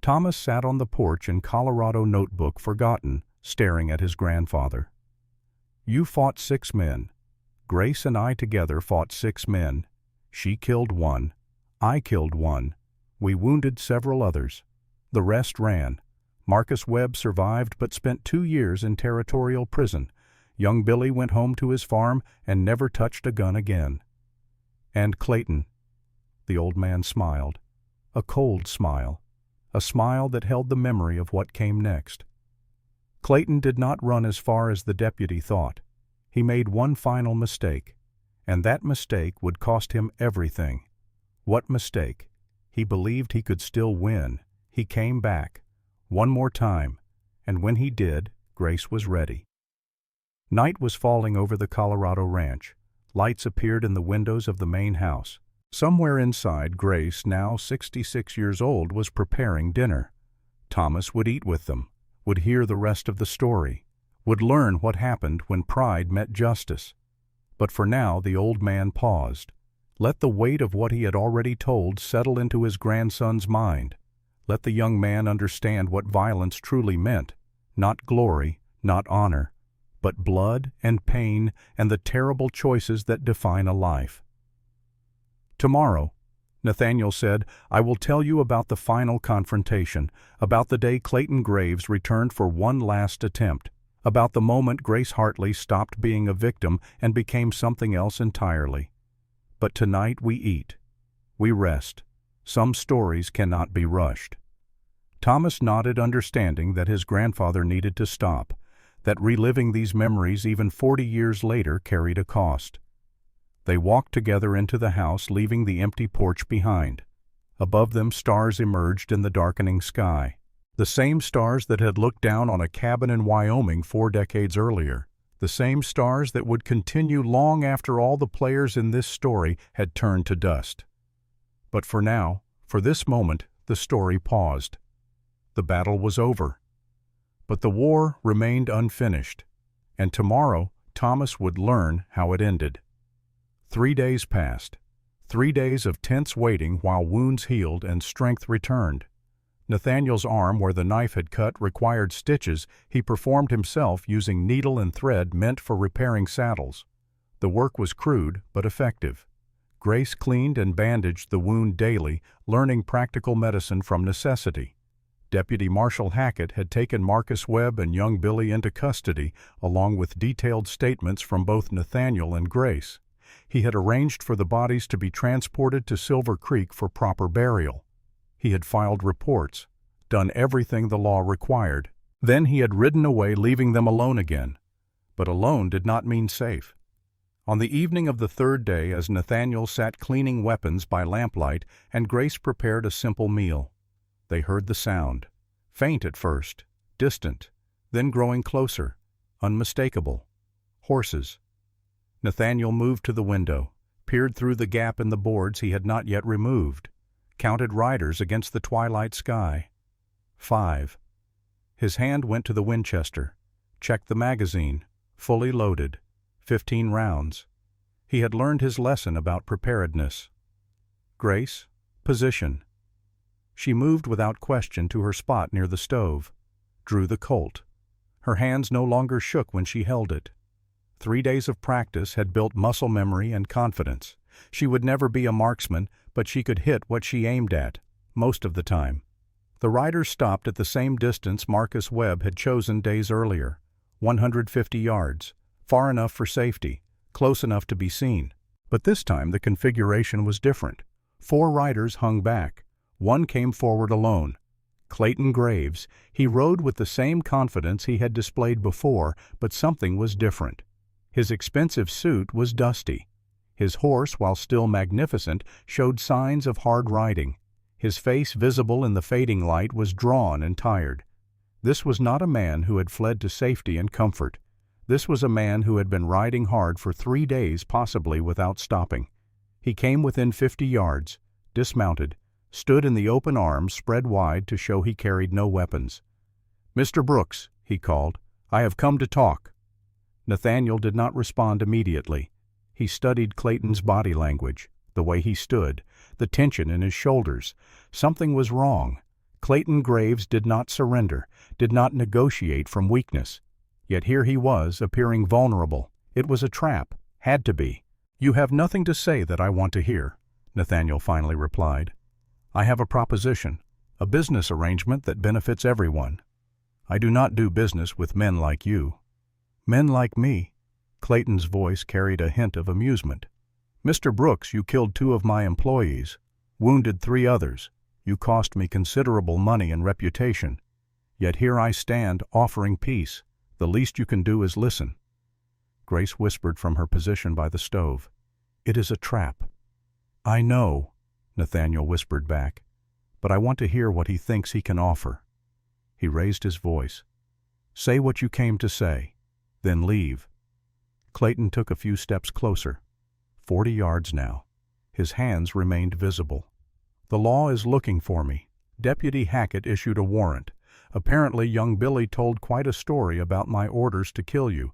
Thomas sat on the porch in Colorado notebook, forgotten, staring at his grandfather. "You fought 6 men. Grace and I together fought 6 men. She killed 1. I killed 1. We wounded several others. The rest ran. Marcus Webb survived but spent 2 years in territorial prison. Young Billy went home to his farm and never touched a gun again. And Clayton." The old man smiled. A cold smile. A smile that held the memory of what came next. Clayton did not run as far as the deputy thought. He made one final mistake, and that mistake would cost him everything. What mistake? He believed he could still win. He came back. One more time, and when he did, Grace was ready. Night was falling over the Colorado ranch. Lights appeared in the windows of the main house. Somewhere inside, Grace, now 66 years old, was preparing dinner. Thomas would eat with them, would hear the rest of the story, would learn what happened when pride met justice. But for now the old man paused. Let the weight of what he had already told settle into his grandson's mind. Let the young man understand what violence truly meant. Not glory, not honor, but blood and pain and the terrible choices that define a life. Tomorrow, Nathaniel said, I will tell you about the final confrontation, about the day Clayton Graves returned for one last attempt, about the moment Grace Hartley stopped being a victim and became something else entirely. But tonight we eat. We rest. Some stories cannot be rushed. Thomas nodded, understanding that his grandfather needed to stop, that reliving these memories even 40 years later carried a cost. They walked together into the house, leaving the empty porch behind. Above them, stars emerged in the darkening sky. The same stars that had looked down on a cabin in Wyoming 4 decades earlier. The same stars that would continue long after all the players in this story had turned to dust. But for now, for this moment, the story paused. The battle was over. But the war remained unfinished, and tomorrow Thomas would learn how it ended. 3 days passed. 3 days of tense waiting while wounds healed and strength returned. Nathaniel's arm where the knife had cut required stitches he performed himself using needle and thread meant for repairing saddles. The work was crude but effective. Grace cleaned and bandaged the wound daily, learning practical medicine from necessity. Deputy Marshal Hackett had taken Marcus Webb and young Billy into custody, along with detailed statements from both Nathaniel and Grace. He had arranged for the bodies to be transported to Silver Creek for proper burial. He had filed reports, done everything the law required. Then he had ridden away, leaving them alone again. But alone did not mean safe. On the evening of the 3rd day, as Nathaniel sat cleaning weapons by lamplight and Grace prepared a simple meal, they heard the sound, faint at first, distant, then growing closer, unmistakable. Horses. Nathaniel moved to the window, peered through the gap in the boards he had not yet removed, counted riders against the twilight sky. 5. His hand went to the Winchester, checked the magazine, fully loaded, 15 rounds. He had learned his lesson about preparedness. Grace, position. She moved without question to her spot near the stove, drew the Colt. Her hands no longer shook when she held it. 3 days of practice had built muscle memory and confidence. She would never be a marksman, but she could hit what she aimed at, most of the time. The riders stopped at the same distance Marcus Webb had chosen days earlier, 150 yards, far enough for safety, close enough to be seen. But this time the configuration was different. 4 riders hung back. 1 came forward alone. Clayton Graves. He rode with the same confidence he had displayed before, but something was different. His expensive suit was dusty. His horse, while still magnificent, showed signs of hard riding. His face, visible in the fading light, was drawn and tired. This was not a man who had fled to safety and comfort. This was a man who had been riding hard for 3 days, possibly without stopping. He came within 50 yards, dismounted, stood in the open arms spread wide to show he carried no weapons. "Mr. Brooks," he called, "I have come to talk." Nathaniel did not respond immediately. He studied Clayton's body language, the way he stood, the tension in his shoulders. Something was wrong. Clayton Graves did not surrender, did not negotiate from weakness. Yet here he was, appearing vulnerable. It was a trap, had to be. "You have nothing to say that I want to hear," Nathaniel finally replied. "I have a proposition, a business arrangement that benefits everyone. I do not do business with men like you." "Men like me?" Clayton's voice carried a hint of amusement. "Mr. Brooks, you killed 2 of my employees, wounded 3 others. You cost me considerable money and reputation. Yet here I stand, offering peace. The least you can do is listen." Grace whispered from her position by the stove. "It is a trap." "I know," Nathaniel whispered back, "but I want to hear what he thinks he can offer." He raised his voice. "Say what you came to say, then leave." Clayton took a few steps closer. 40 yards now. His hands remained visible. "The law is looking for me. Deputy Hackett issued a warrant. Apparently young Billy told quite a story about my orders to kill you.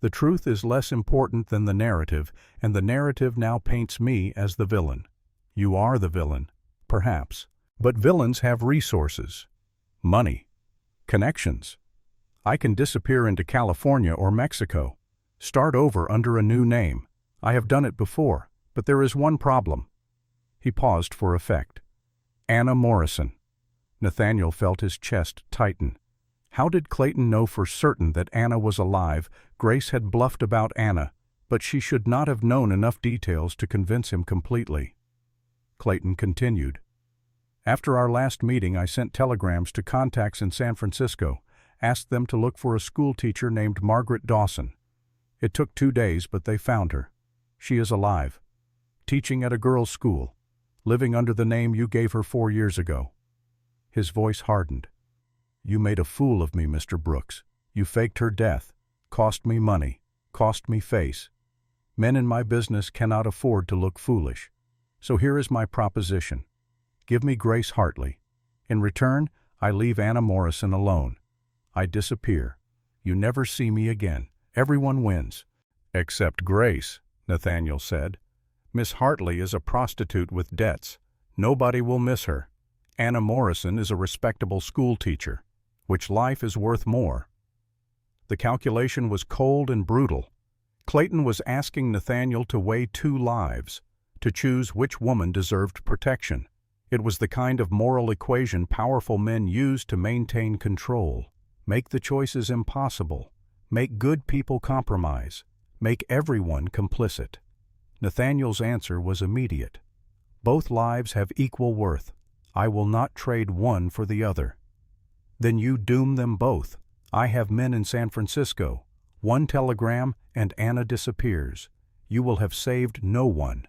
The truth is less important than the narrative, and the narrative now paints me as the villain. You are the villain, perhaps. But villains have resources. Money. Connections. I can disappear into California or Mexico. Start over under a new name. I have done it before, but there is one problem." He paused for effect. "Anna Morrison." Nathaniel felt his chest tighten. How did Clayton know for certain that Anna was alive? Grace had bluffed about Anna, but she should not have known enough details to convince him completely. Clayton continued. "After our last meeting, I sent telegrams to contacts in San Francisco, asked them to look for a school teacher named Margaret Dawson. It took 2 days, but they found her. She is alive, teaching at a girls' school, living under the name you gave her 4 years ago." His voice hardened. "You made a fool of me, Mr. Brooks. You faked her death, cost me money, cost me face. Men in my business cannot afford to look foolish. So here is my proposition. Give me Grace Hartley. In return, I leave Anna Morrison alone. I disappear. You never see me again. Everyone wins." "Except Grace," Nathaniel said. "Miss Hartley is a prostitute with debts. Nobody will miss her. Anna Morrison is a respectable school teacher. Which life is worth more?" The calculation was cold and brutal. Clayton was asking Nathaniel to weigh 2 lives, to choose which woman deserved protection. It was the kind of moral equation powerful men use to maintain control, make the choices impossible, make good people compromise, make everyone complicit. Nathaniel's answer was immediate. "Both lives have equal worth. I will not trade one for the other." "Then you doom them both. I have men in San Francisco. 1 telegram and Anna disappears. You will have saved no one."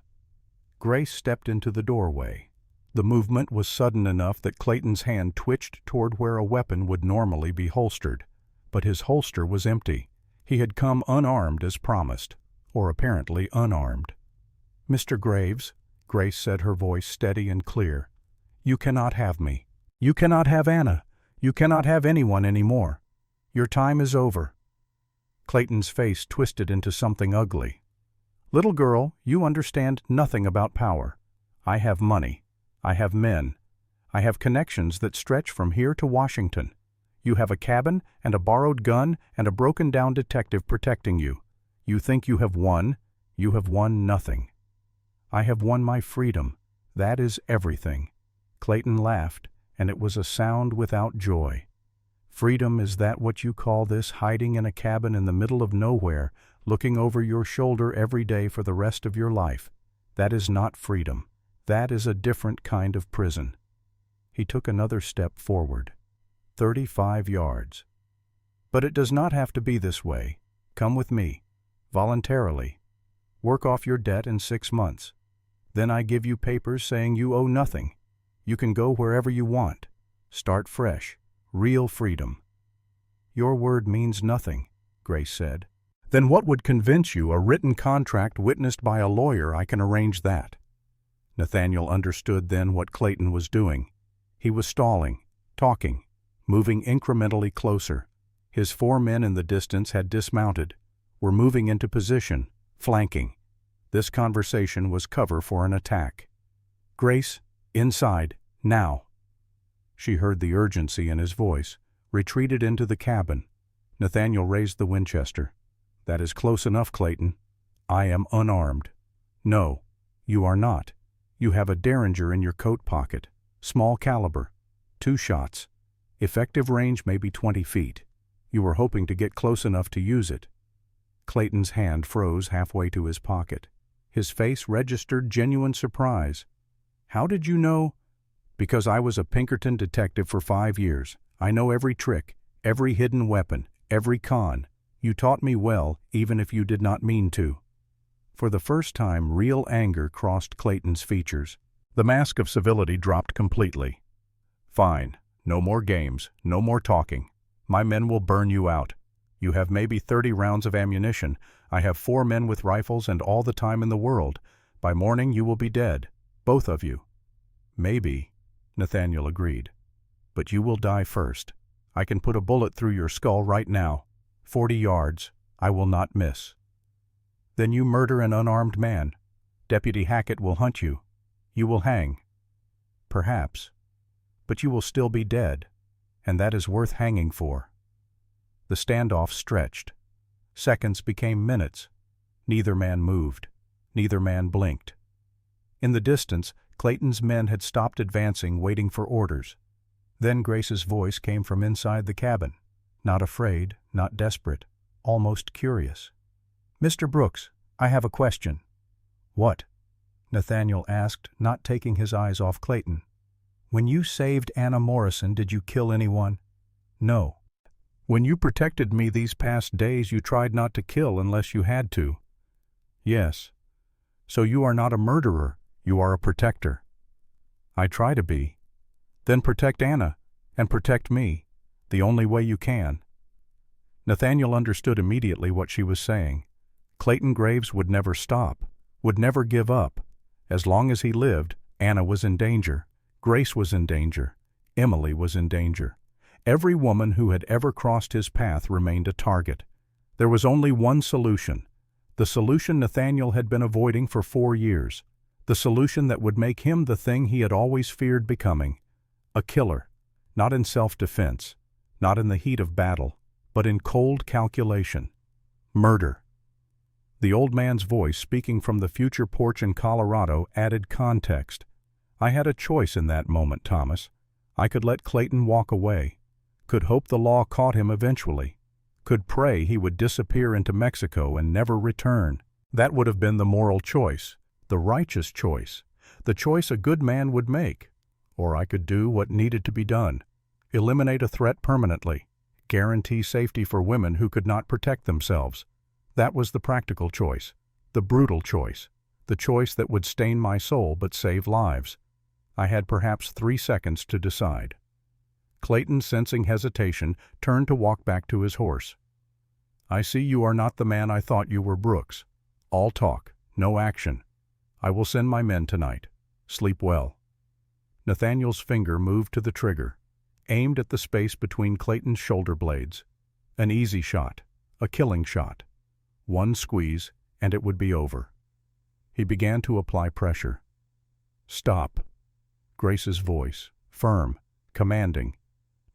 Grace stepped into the doorway. The movement was sudden enough that Clayton's hand twitched toward where a weapon would normally be holstered. But his holster was empty. He had come unarmed as promised, or apparently unarmed. "Mr. Graves," Grace said, her voice steady and clear, "you cannot have me. You cannot have Anna. You cannot have anyone anymore. Your time is over." Clayton's face twisted into something ugly. "Little girl, you understand nothing about power. I have money. I have men. I have connections that stretch from here to Washington. You have a cabin and a borrowed gun and a broken-down detective protecting you. You think you have won. You have won nothing. I have won my freedom. That is everything." Clayton laughed, and it was a sound without joy. "Freedom, is that what you call this, hiding in a cabin in the middle of nowhere, looking over your shoulder every day for the rest of your life? That is not freedom. That is a different kind of prison." He took another step forward. 35 yards. "But it does not have to be this way. Come with me, voluntarily. Work off your debt in 6 months. Then I give you papers saying you owe nothing. You can go wherever you want. Start fresh. Real freedom." "Your word means nothing," Grace said. "Then what would convince you? A written contract witnessed by a lawyer? I can arrange that." Nathaniel understood then what Clayton was doing. He was stalling, talking, moving incrementally closer. His 4 men in the distance had dismounted, were moving into position, flanking. This conversation was cover for an attack. "Grace, inside, now." She heard the urgency in his voice, retreated into the cabin. Nathaniel raised the Winchester. "That is close enough, Clayton. I am unarmed." "No, you are not. You have a Derringer in your coat pocket. Small caliber. 2 shots. Effective range maybe 20 feet. You were hoping to get close enough to use it." Clayton's hand froze halfway to his pocket. His face registered genuine surprise. "How did you know?" "Because I was a Pinkerton detective for 5 years. I know every trick, every hidden weapon, every con. You taught me well, even if you did not mean to." For the first time, real anger crossed Clayton's features. The mask of civility dropped completely. "Fine. No more games, no more talking. My men will burn you out. You have maybe 30 rounds of ammunition. I have 4 men with rifles and all the time in the world. By morning you will be dead, both of you." "Maybe," Nathaniel agreed. "But you will die first. I can put a bullet through your skull right now. 40 yards. I will not miss." "Then you murder an unarmed man. Deputy Hackett will hunt you. You will hang." "Perhaps. But you will still be dead, and that is worth hanging for." The standoff stretched. Seconds became minutes. Neither man moved. Neither man blinked. In the distance, Clayton's men had stopped advancing, waiting for orders. Then Grace's voice came from inside the cabin. Not afraid, not desperate, almost curious. "Mr. Brooks, I have a question." "What?" Nathaniel asked, not taking his eyes off Clayton. "When you saved Anna Morrison, did you kill anyone?" "No." "When you protected me these past days, you tried not to kill unless you had to." "Yes." "So you are not a murderer, you are a protector." "I try to be." "Then protect Anna, and protect me, the only way you can." Nathaniel understood immediately what she was saying. Clayton Graves would never stop, would never give up. As long as he lived, Anna was in danger, Grace was in danger, Emily was in danger. Every woman who had ever crossed his path remained a target. There was only one solution, the solution Nathaniel had been avoiding for 4 years, the solution that would make him the thing he had always feared becoming, a killer, not in self-defense, not in the heat of battle, but in cold calculation. Murder. The old man's voice, speaking from the future porch in Colorado, added context. "I had a choice in that moment, Thomas. I could let Clayton walk away, could hope the law caught him eventually, could pray he would disappear into Mexico and never return. That would have been the moral choice, the righteous choice, the choice a good man would make. Or I could do what needed to be done, eliminate a threat permanently, guarantee safety for women who could not protect themselves. That was the practical choice, the brutal choice, the choice that would stain my soul but save lives. I had perhaps 3 seconds to decide." Clayton, sensing hesitation, turned to walk back to his horse. "I see you are not the man I thought you were, Brooks. All talk, no action. I will send my men tonight. Sleep well." Nathaniel's finger moved to the trigger, aimed at the space between Clayton's shoulder blades. An easy shot, a killing shot. One squeeze, and it would be over. He began to apply pressure. "Stop." Grace's voice, firm, commanding.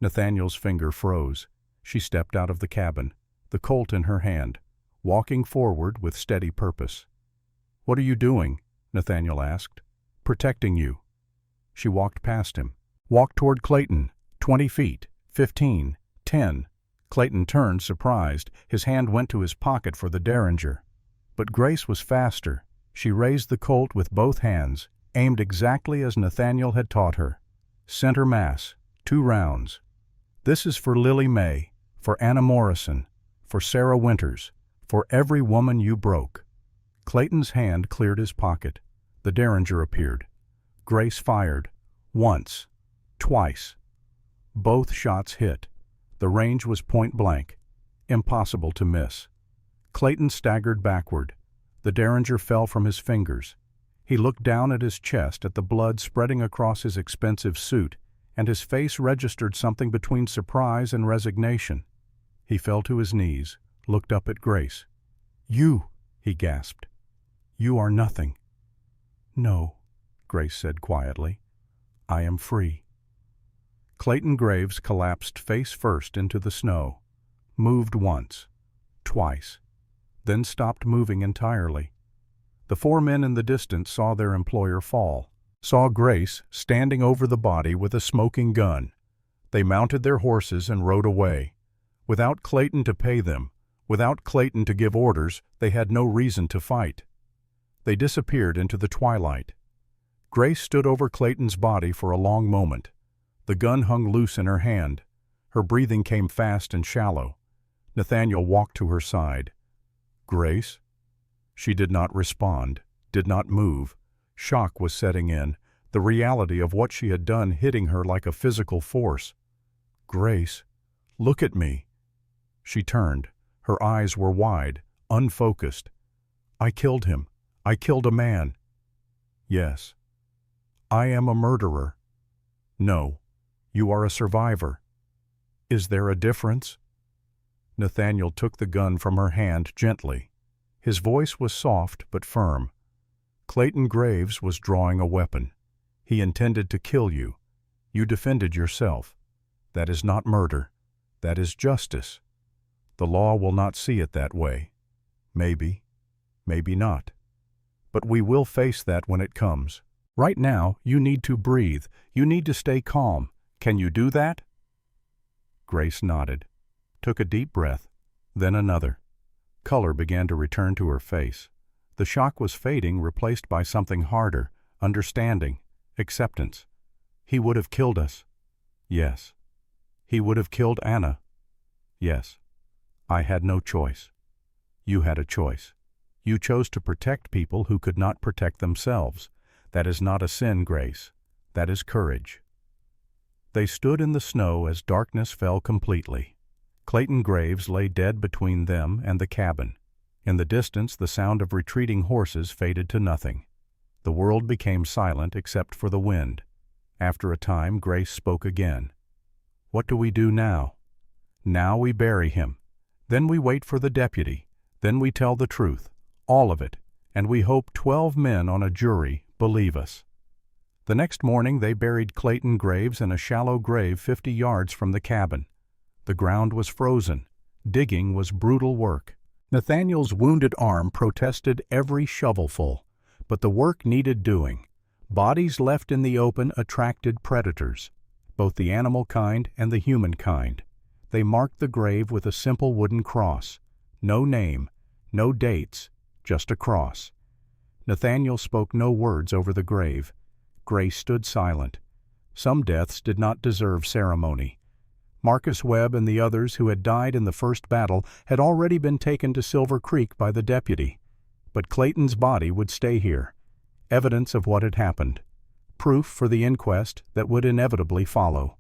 Nathaniel's finger froze. She stepped out of the cabin, the Colt in her hand, walking forward with steady purpose. "What are you doing?" Nathaniel asked. "Protecting you." She walked past him, walked toward Clayton, 20 feet, 15, 10. Clayton turned, surprised. His hand went to his pocket for the Derringer. But Grace was faster. She raised the Colt with both hands, aimed exactly as Nathaniel had taught her. Center mass, 2 rounds. "This is for Lily May, for Anna Morrison, for Sarah Winters, for every woman you broke." Clayton's hand cleared his pocket. The Derringer appeared. Grace fired. Once. Twice. Both shots hit. The range was point blank. Impossible to miss. Clayton staggered backward. The Derringer fell from his fingers. He looked down at his chest, at the blood spreading across his expensive suit, and his face registered something between surprise and resignation. He fell to his knees, looked up at Grace. "You," he gasped. "You are nothing." "No," Grace said quietly. "I am free." Clayton Graves collapsed face first into the snow, moved once, twice, then stopped moving entirely. The 4 men in the distance saw their employer fall, saw Grace standing over the body with a smoking gun. They mounted their horses and rode away. Without Clayton to pay them, without Clayton to give orders, they had no reason to fight. They disappeared into the twilight. Grace stood over Clayton's body for a long moment. The gun hung loose in her hand. Her breathing came fast and shallow. Nathaniel walked to her side. "Grace?" She did not respond, did not move. Shock was setting in, the reality of what she had done hitting her like a physical force. "Grace, look at me." She turned. Her eyes were wide, unfocused. "I killed him. I killed a man." "Yes." "I am a murderer." "No. You are a survivor." "Is there a difference?" Nathaniel took the gun from her hand gently. His voice was soft but firm. "Clayton Graves was drawing a weapon. He intended to kill you. You defended yourself. That is not murder. That is justice. The law will not see it that way. Maybe, maybe not. But we will face that when it comes. Right now, you need to breathe. You need to stay calm. Can you do that?" Grace nodded, took a deep breath, then another. Color began to return to her face. The shock was fading, replaced by something harder, understanding, acceptance. "He would have killed us." "Yes." "He would have killed Anna." "Yes." "I had no choice." "You had a choice. You chose to protect people who could not protect themselves. That is not a sin, Grace. That is courage." They stood in the snow as darkness fell completely. Clayton Graves lay dead between them and the cabin. In the distance, the sound of retreating horses faded to nothing. The world became silent except for the wind. After a time, Grace spoke again. "What do we do now?" "Now we bury him. Then we wait for the deputy. Then we tell the truth, all of it, and we hope 12 men on a jury believe us." The next morning they buried Clayton Graves in a shallow grave 50 yards from the cabin. The ground was frozen. Digging was brutal work. Nathaniel's wounded arm protested every shovelful, but the work needed doing. Bodies left in the open attracted predators, both the animal kind and the human kind. They marked the grave with a simple wooden cross. No name, no dates, just a cross. Nathaniel spoke no words over the grave. Grace stood silent. Some deaths did not deserve ceremony. Marcus Webb and the others who had died in the first battle had already been taken to Silver Creek by the deputy. But Clayton's body would stay here, evidence of what had happened, proof for the inquest that would inevitably follow.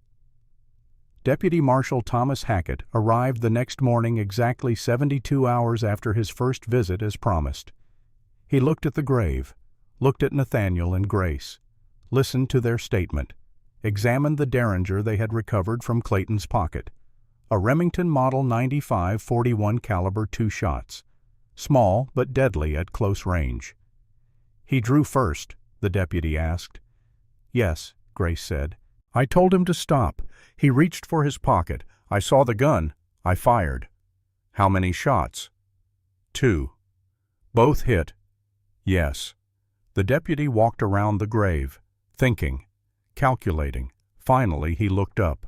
Deputy Marshal Thomas Hackett arrived the next morning exactly 72 hours after his first visit as promised. He looked at the grave, looked at Nathaniel and Grace, listened to their statement, examined the derringer they had recovered from Clayton's pocket, a Remington Model 95 .41 caliber 2 shots, small but deadly at close range. "He drew first?" the deputy asked. "Yes," Grace said. "I told him to stop. He reached for his pocket. I saw the gun. I fired." "How many shots?" "2. "Both hit?" "Yes." The deputy walked around the grave, thinking, calculating. Finally, he looked up.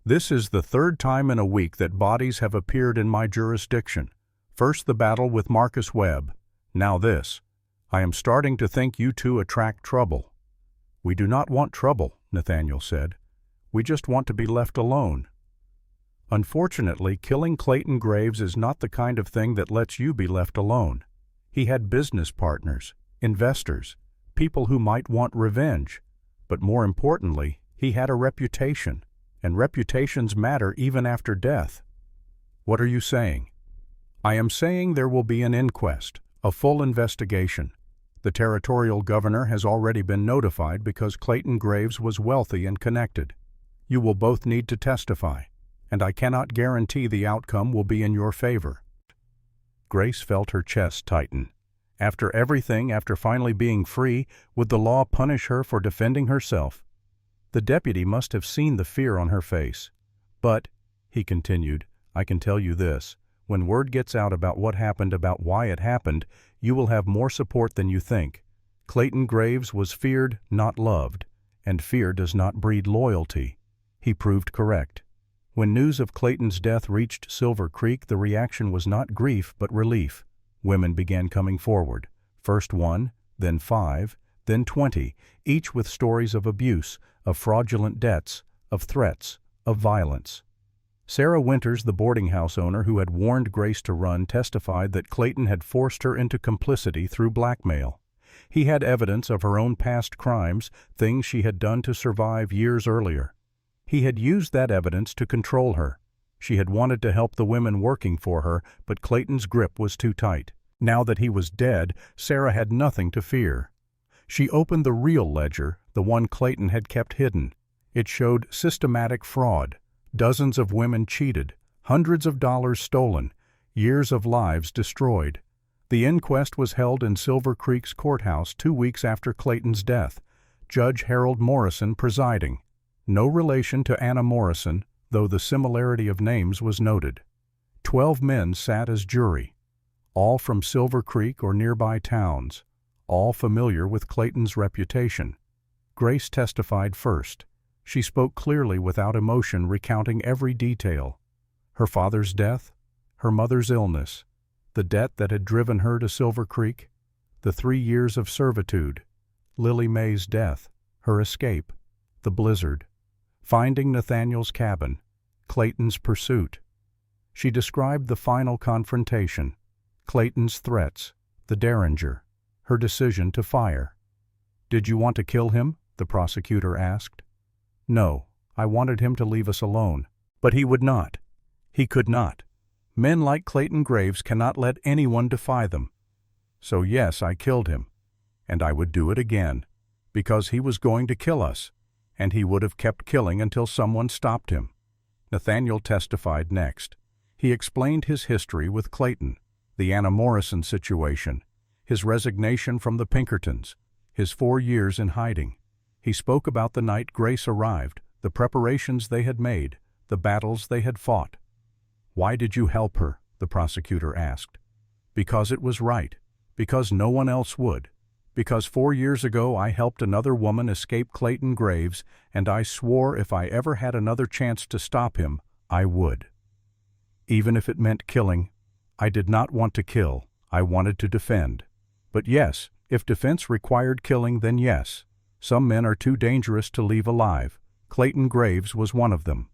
"This is the 3rd time in a week that bodies have appeared in my jurisdiction. First the battle with Marcus Webb. Now this. I am starting to think you two attract trouble." "We do not want trouble," Nathaniel said. "We just want to be left alone." Unfortunately, killing Clayton Graves is not the kind of thing that lets you be left alone. He had business partners, investors, people who might want revenge. But more importantly, he had a reputation, and reputations matter even after death. "What are you saying?" "I am saying there will be an inquest, a full investigation. The territorial governor has already been notified because Clayton Graves was wealthy and connected. You will both need to testify, and I cannot guarantee the outcome will be in your favor." Grace felt her chest tighten. After everything, after finally being free, would the law punish her for defending herself? The deputy must have seen the fear on her face. "But," he continued, "I can tell you this. When word gets out about what happened, about why it happened, you will have more support than you think. Clayton Graves was feared, not loved, and fear does not breed loyalty." He proved correct. When news of Clayton's death reached Silver Creek, the reaction was not grief but relief. Women began coming forward, first 1, then 5, then 20, each with stories of abuse, of fraudulent debts, of threats, of violence. Sarah Winters, the boarding house owner who had warned Grace to run, testified that Clayton had forced her into complicity through blackmail. He had evidence of her own past crimes, things she had done to survive years earlier. He had used that evidence to control her. She had wanted to help the women working for her, but Clayton's grip was too tight. Now that he was dead, Sarah had nothing to fear. She opened the real ledger, the one Clayton had kept hidden. It showed systematic fraud. Dozens of women cheated, hundreds of dollars stolen, years of lives destroyed. The inquest was held in Silver Creek's courthouse 2 weeks after Clayton's death, Judge Harold Morrison presiding. No relation to Anna Morrison, though the similarity of names was noted. 12 men sat as jury, all from Silver Creek or nearby towns, all familiar with Clayton's reputation. Grace testified first. She spoke clearly without emotion, recounting every detail. Her father's death, her mother's illness, the debt that had driven her to Silver Creek, the 3 years of servitude, Lily Mae's death, her escape, the blizzard, finding Nathaniel's cabin, Clayton's pursuit. She described the final confrontation, Clayton's threats, the derringer, her decision to fire. "Did you want to kill him?" the prosecutor asked. "No, I wanted him to leave us alone." But he would not. He could not. Men like Clayton Graves cannot let anyone defy them. So yes, I killed him. And I would do it again, because he was going to kill us, and he would have kept killing until someone stopped him. Nathaniel testified next. He explained his history with Clayton, the Anna Morrison situation, his resignation from the Pinkertons, his 4 years in hiding. He spoke about the night Grace arrived, the preparations they had made, the battles they had fought. "Why did you help her?" the prosecutor asked. "Because it was right. Because no one else would. Because 4 years ago I helped another woman escape Clayton Graves, and I swore if I ever had another chance to stop him, I would. Even if it meant killing. I did not want to kill. I wanted to defend. But yes, if defense required killing, then yes. Some men are too dangerous to leave alive. Clayton Graves was one of them."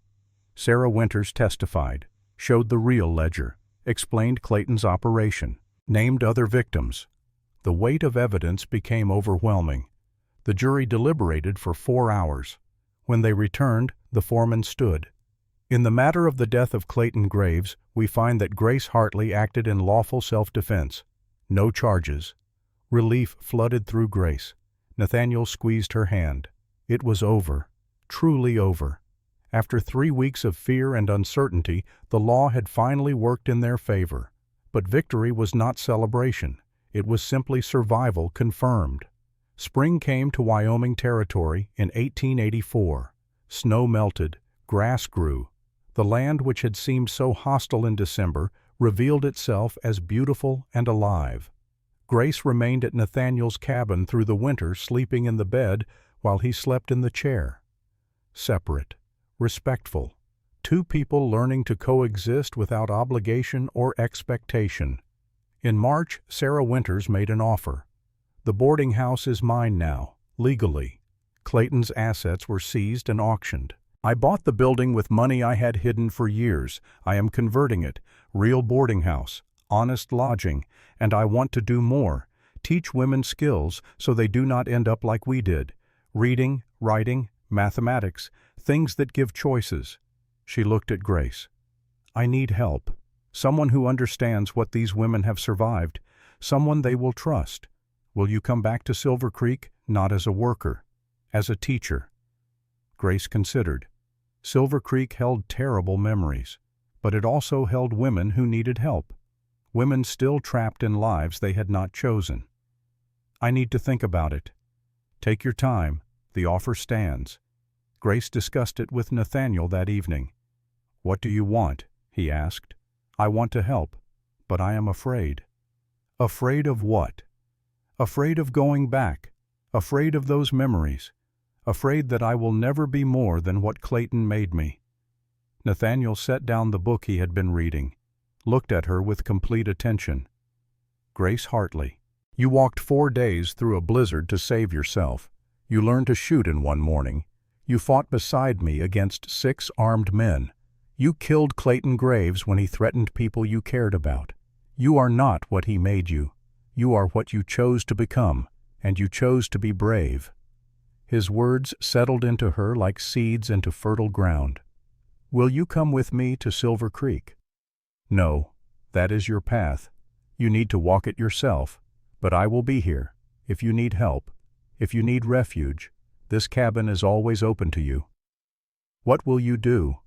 Sarah Winters testified, showed the real ledger, explained Clayton's operation, named other victims. The weight of evidence became overwhelming. The jury deliberated for 4 hours. When they returned, the foreman stood. "In the matter of the death of Clayton Graves, we find that Grace Hartley acted in lawful self-defense. No charges." Relief flooded through Grace. Nathaniel squeezed her hand. It was over, truly over. After 3 weeks of fear and uncertainty, the law had finally worked in their favor. But victory was not celebration. It was simply survival confirmed. Spring came to Wyoming Territory in 1884. Snow melted, grass grew. The land which had seemed so hostile in December revealed itself as beautiful and alive. Grace remained at Nathaniel's cabin through the winter, sleeping in the bed while he slept in the chair. Separate, respectful, 2 people learning to coexist without obligation or expectation. In March, Sarah Winters made an offer. "The boarding house is mine now, legally." Clayton's assets were seized and auctioned. "I bought the building with money I had hidden for years. I am converting it. Real boarding house, honest lodging, and I want to do more. Teach women skills so they do not end up like we did. Reading, writing, mathematics, things that give choices." She looked at Grace. "I need help. Someone who understands what these women have survived. Someone they will trust. Will you come back to Silver Creek, not as a worker, as a teacher?" Grace considered. Silver Creek held terrible memories, but it also held women who needed help. Women still trapped in lives they had not chosen. "I need to think about it." "Take your time. The offer stands." Grace discussed it with Nathaniel that evening. "What do you want?" he asked. "I want to help, but I am afraid." "Afraid of what?" "Afraid of going back. Afraid of those memories. Afraid that I will never be more than what Clayton made me." Nathaniel set down the book he had been reading, looked at her with complete attention. "Grace Hartley, you walked 4 days through a blizzard to save yourself. You learned to shoot in one morning. You fought beside me against 6 armed men. You killed Clayton Graves when he threatened people you cared about. You are not what he made you. You are what you chose to become, and you chose to be brave." His words settled into her like seeds into fertile ground. "Will you come with me to Silver Creek?" "No, that is your path. You need to walk it yourself, but I will be here. If you need help, if you need refuge, this cabin is always open to you." "What will you do?"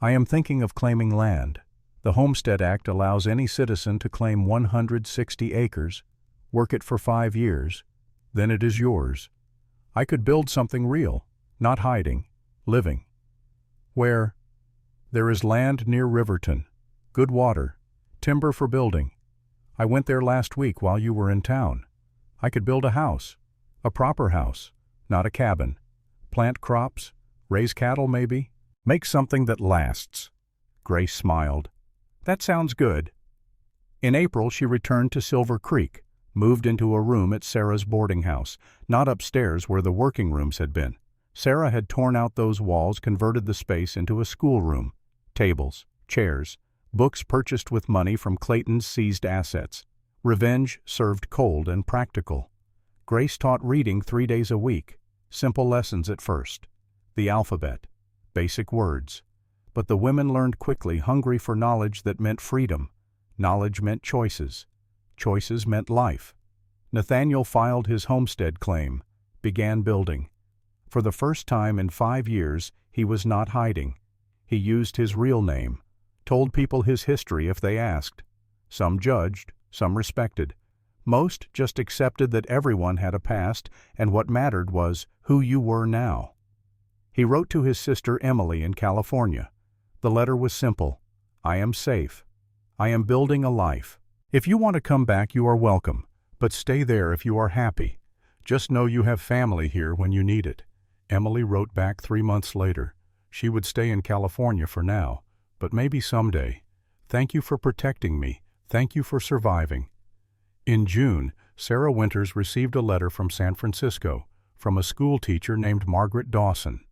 "I am thinking of claiming land. The Homestead Act allows any citizen to claim 160 acres, work it for 5 years, then it is yours. I could build something real, not hiding, living." "Where?" "There is land near Riverton. Good water, timber for building. I went there last week while you were in town. I could build a house, a proper house, not a cabin. Plant crops, raise cattle maybe, make something that lasts." Grace smiled. "That sounds good." In April she returned to Silver Creek, moved into a room at Sarah's boarding house, not upstairs where the working rooms had been. Sarah had torn out those walls, converted the space into a schoolroom. Tables, chairs, books purchased with money from Clayton's seized assets. Revenge served cold and practical. Grace taught reading 3 days a week, simple lessons at first. The alphabet, basic words. But the women learned quickly, hungry for knowledge that meant freedom. Knowledge meant choices. Choices meant life. Nathaniel filed his homestead claim, began building. For the first time in 5 years, he was not hiding. He used his real name, told people his history if they asked. Some judged, some respected. Most just accepted that everyone had a past, and what mattered was who you were now. He wrote to his sister Emily in California. The letter was simple. "I am safe. I am building a life. If you want to come back, you are welcome, but stay there if you are happy. Just know you have family here when you need it." Emily wrote back 3 months later. She would stay in California for now, but maybe someday. "Thank you for protecting me. Thank you for surviving." In June, Sarah Winters received a letter from San Francisco, from a school teacher named Margaret Dawson.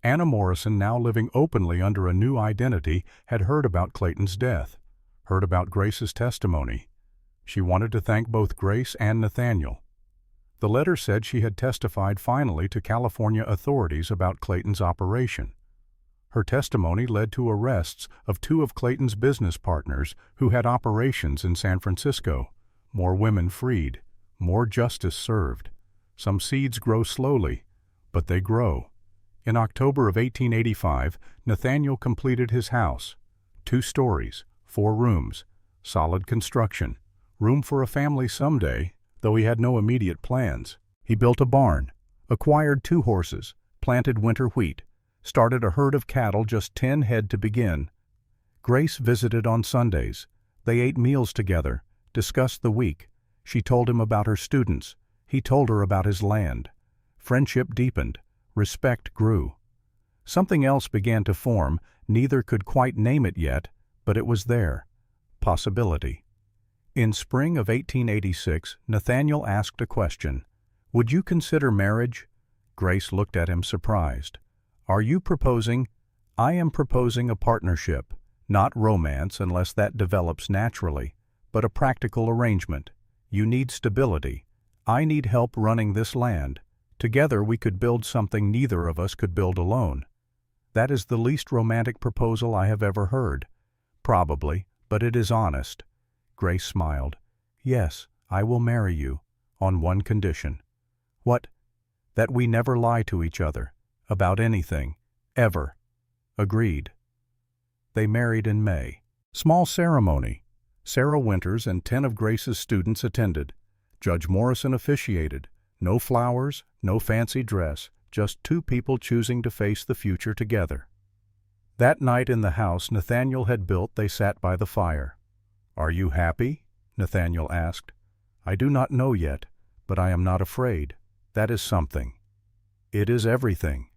Anna Morrison, now living openly under a new identity, had heard about Clayton's death, heard about Grace's testimony. She wanted to thank both Grace and Nathaniel. The letter said she had testified finally to California authorities about Clayton's operation. Her testimony led to arrests of 2 of Clayton's business partners who had operations in San Francisco. More women freed, more justice served. Some seeds grow slowly, but they grow. In October of 1885, Nathaniel completed his house. 2 stories, 4 rooms, solid construction, room for a family someday, though he had no immediate plans. He built a barn, acquired 2 horses, planted winter wheat, started a herd of cattle, just 10 head to begin. Grace visited on Sundays. They ate meals together, discussed the week. She told him about her students. He told her about his land. Friendship deepened. Respect grew. Something else began to form. Neither could quite name it yet, but it was there. Possibility. In spring of 1886, Nathaniel asked a question. "Would you consider marriage?" Grace looked at him surprised. "Are you proposing?" "I am proposing a partnership, not romance unless that develops naturally, but a practical arrangement. You need stability. I need help running this land. Together we could build something neither of us could build alone." That is the least romantic proposal I have ever heard. Probably, but it is honest. Grace smiled. "Yes, I will marry you, on one condition." "What?" "That we never lie to each other, about anything, ever." "Agreed." They married in May. Small ceremony. Sarah Winters and 10 of Grace's students attended. Judge Morrison officiated. No flowers, no fancy dress, just 2 people choosing to face the future together. That night in the house Nathaniel had built, they sat by the fire. "Are you happy?" Nathaniel asked. "I do not know yet, but I am not afraid. That is something." It is everything.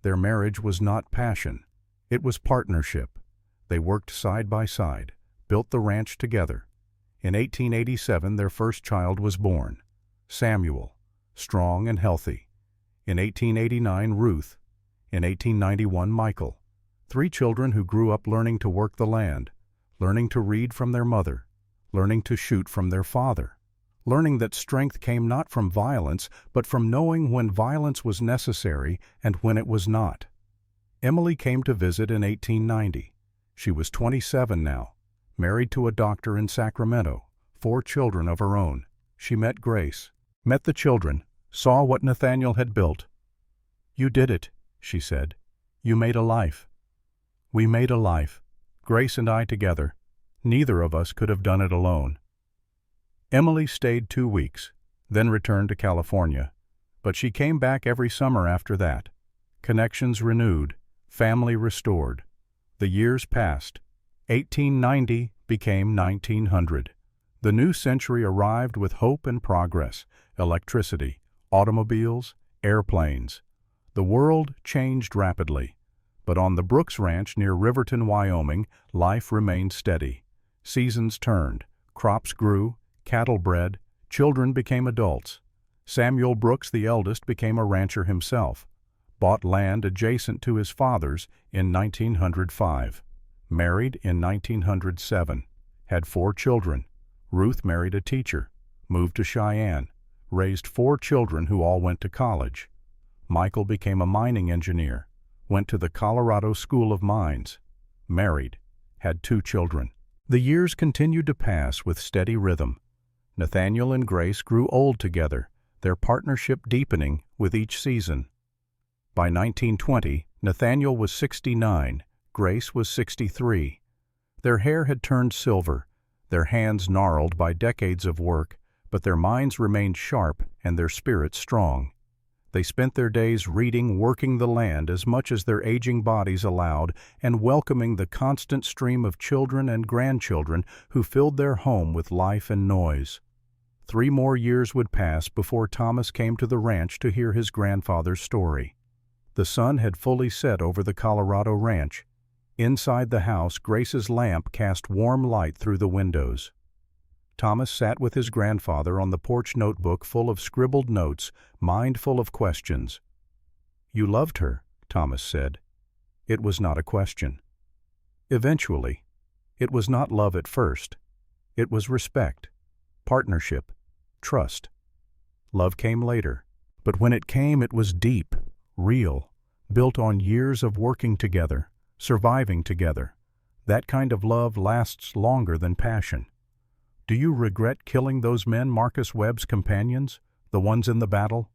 Their marriage was not passion. It was partnership. They worked side by side, built the ranch together. In 1887 their first child was born, Samuel, strong and healthy. In 1889 Ruth. In 1891 Michael. 3 children who grew up learning to work the land, learning to read from their mother, learning to shoot from their father, learning that strength came not from violence, but from knowing when violence was necessary and when it was not. Emily came to visit in 1890. She was 27 now, married to a doctor in Sacramento, 4 children of her own. She met Grace, met the children, saw what Nathaniel had built. "You did it," she said. "You made a life." "We made a life, Grace and I together. Neither of us could have done it alone." Emily stayed 2 weeks, then returned to California, but she came back every summer after that. Connections renewed, family restored. The years passed. 1890 became 1900. The new century arrived with hope and progress, electricity, automobiles, airplanes. The world changed rapidly, but on the Brooks Ranch near Riverton, Wyoming, life remained steady. Seasons turned, crops grew, cattle bred, children became adults. Samuel Brooks, the eldest, became a rancher himself, bought land adjacent to his father's in 1905, married in 1907, had 4 children. Ruth married a teacher, moved to Cheyenne, raised 4 children who all went to college. Michael became a mining engineer, went to the Colorado School of Mines, married, had 2 children. The years continued to pass with steady rhythm. Nathaniel and Grace grew old together, their partnership deepening with each season. By 1920, Nathaniel was 69, Grace was 63. Their hair had turned silver, their hands gnarled by decades of work, but their minds remained sharp and their spirits strong. They spent their days reading, working the land as much as their aging bodies allowed, and welcoming the constant stream of children and grandchildren who filled their home with life and noise. 3 more years would pass before Thomas came to the ranch to hear his grandfather's story. The sun had fully set over the Colorado ranch. Inside the house, Grace's lamp cast warm light through the windows. Thomas sat with his grandfather on the porch, notebook full of scribbled notes, mind full of questions. "You loved her," Thomas said. It was not a question. Eventually, it was not love at first. It was respect, partnership, trust. Love came later, but when it came, it was deep, real, built on years of working together, surviving together. That kind of love lasts longer than passion. Do you regret killing those men, Marcus Webb's companions, the ones in the battle?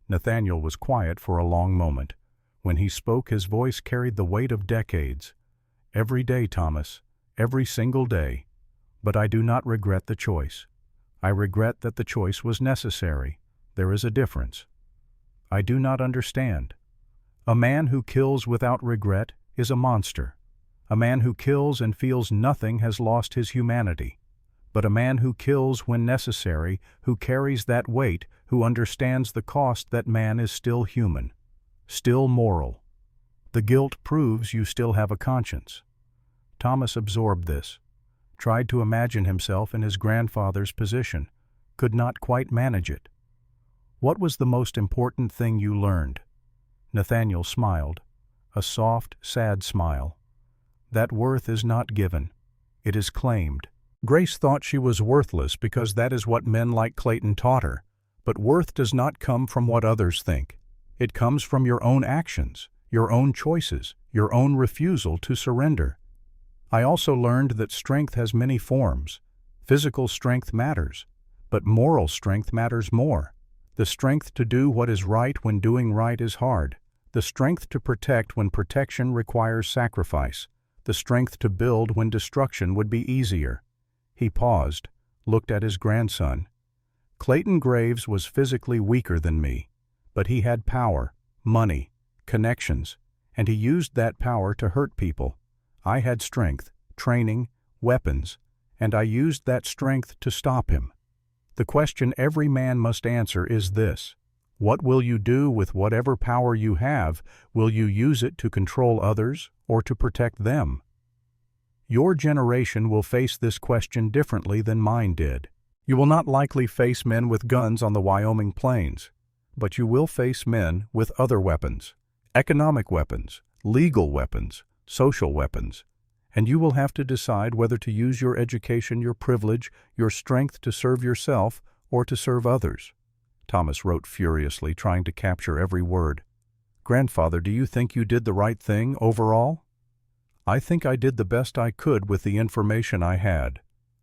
Nathaniel was quiet for a long moment. When he spoke, his voice carried the weight of decades. "Every day, Thomas, every single day. But I do not regret the choice. I regret that the choice was necessary. There is a difference. I do not understand. A man who kills without regret is a monster. A man who kills and feels nothing has lost his humanity. But a man who kills when necessary, who carries that weight, who understands the cost, that man is still human, still moral. The guilt proves you still have a conscience." Thomas absorbed this, tried to imagine himself in his grandfather's position, could not quite manage it. "What was the most important thing you learned?" Nathaniel smiled, a soft, sad smile. "That worth is not given. It is claimed." Grace thought she was worthless because that is what men like Clayton taught her. But worth does not come from what others think. It comes from your own actions, your own choices, your own refusal to surrender. I also learned that strength has many forms. Physical strength matters, but moral strength matters more. The strength to do what is right when doing right is hard. The strength to protect when protection requires sacrifice. The strength to build when destruction would be easier. He paused, looked at his grandson. Clayton Graves was physically weaker than me, but he had power, money, connections, and he used that power to hurt people. I had strength, training, weapons, and I used that strength to stop him. The question every man must answer is this: what will you do with whatever power you have? Will you use it to control others or to protect them? Your generation will face this question differently than mine did. You will not likely face men with guns on the Wyoming plains, but you will face men with other weapons, economic weapons, legal weapons, social weapons, and you will have to decide whether to use your education, your privilege, your strength to serve yourself or to serve others." Thomas wrote furiously, trying to capture every word. "Grandfather, do you think you did the right thing overall?" "I think I did the best I could with the information I had.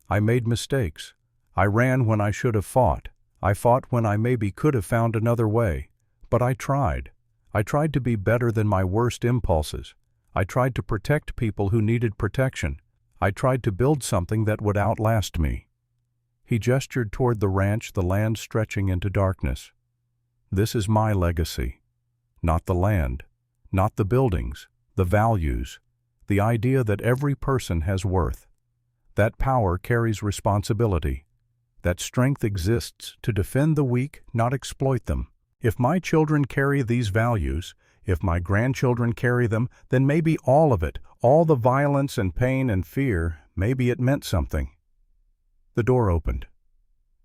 I made mistakes. I ran when I should have fought. I fought when I maybe could have found another way. But I tried. I tried to be better than my worst impulses. I tried to protect people who needed protection. I tried to build something that would outlast me." He gestured toward the ranch, the land stretching into darkness. "This is my legacy. Not the land, not the buildings, the values, the idea that every person has worth. That power carries responsibility. That strength exists to defend the weak, not exploit them. If my children carry these values, if my grandchildren carry them, then maybe all of it, all the violence and pain and fear, maybe it meant something." The door opened.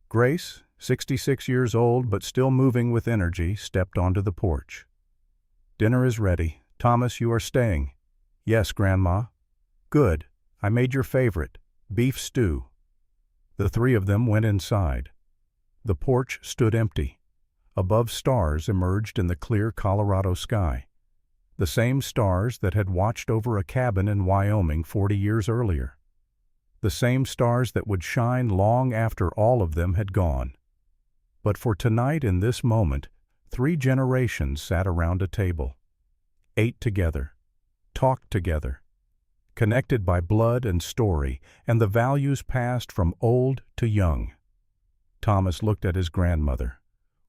Grace, 66 years old but still moving with energy, stepped onto the porch. "Dinner is ready. Thomas, you are staying." "Yes, Grandma." "Good. I made your favorite, beef stew." The three of them went inside. The porch stood empty. Above, stars emerged in the clear Colorado sky. The same stars that had watched over a cabin in Wyoming 40 years earlier. The same stars that would shine long after all of them had gone. But for tonight, in this moment, 3 generations sat around a table. Ate together. Talked together. Connected by blood and story, and the values passed from old to young. Thomas looked at his grandmother.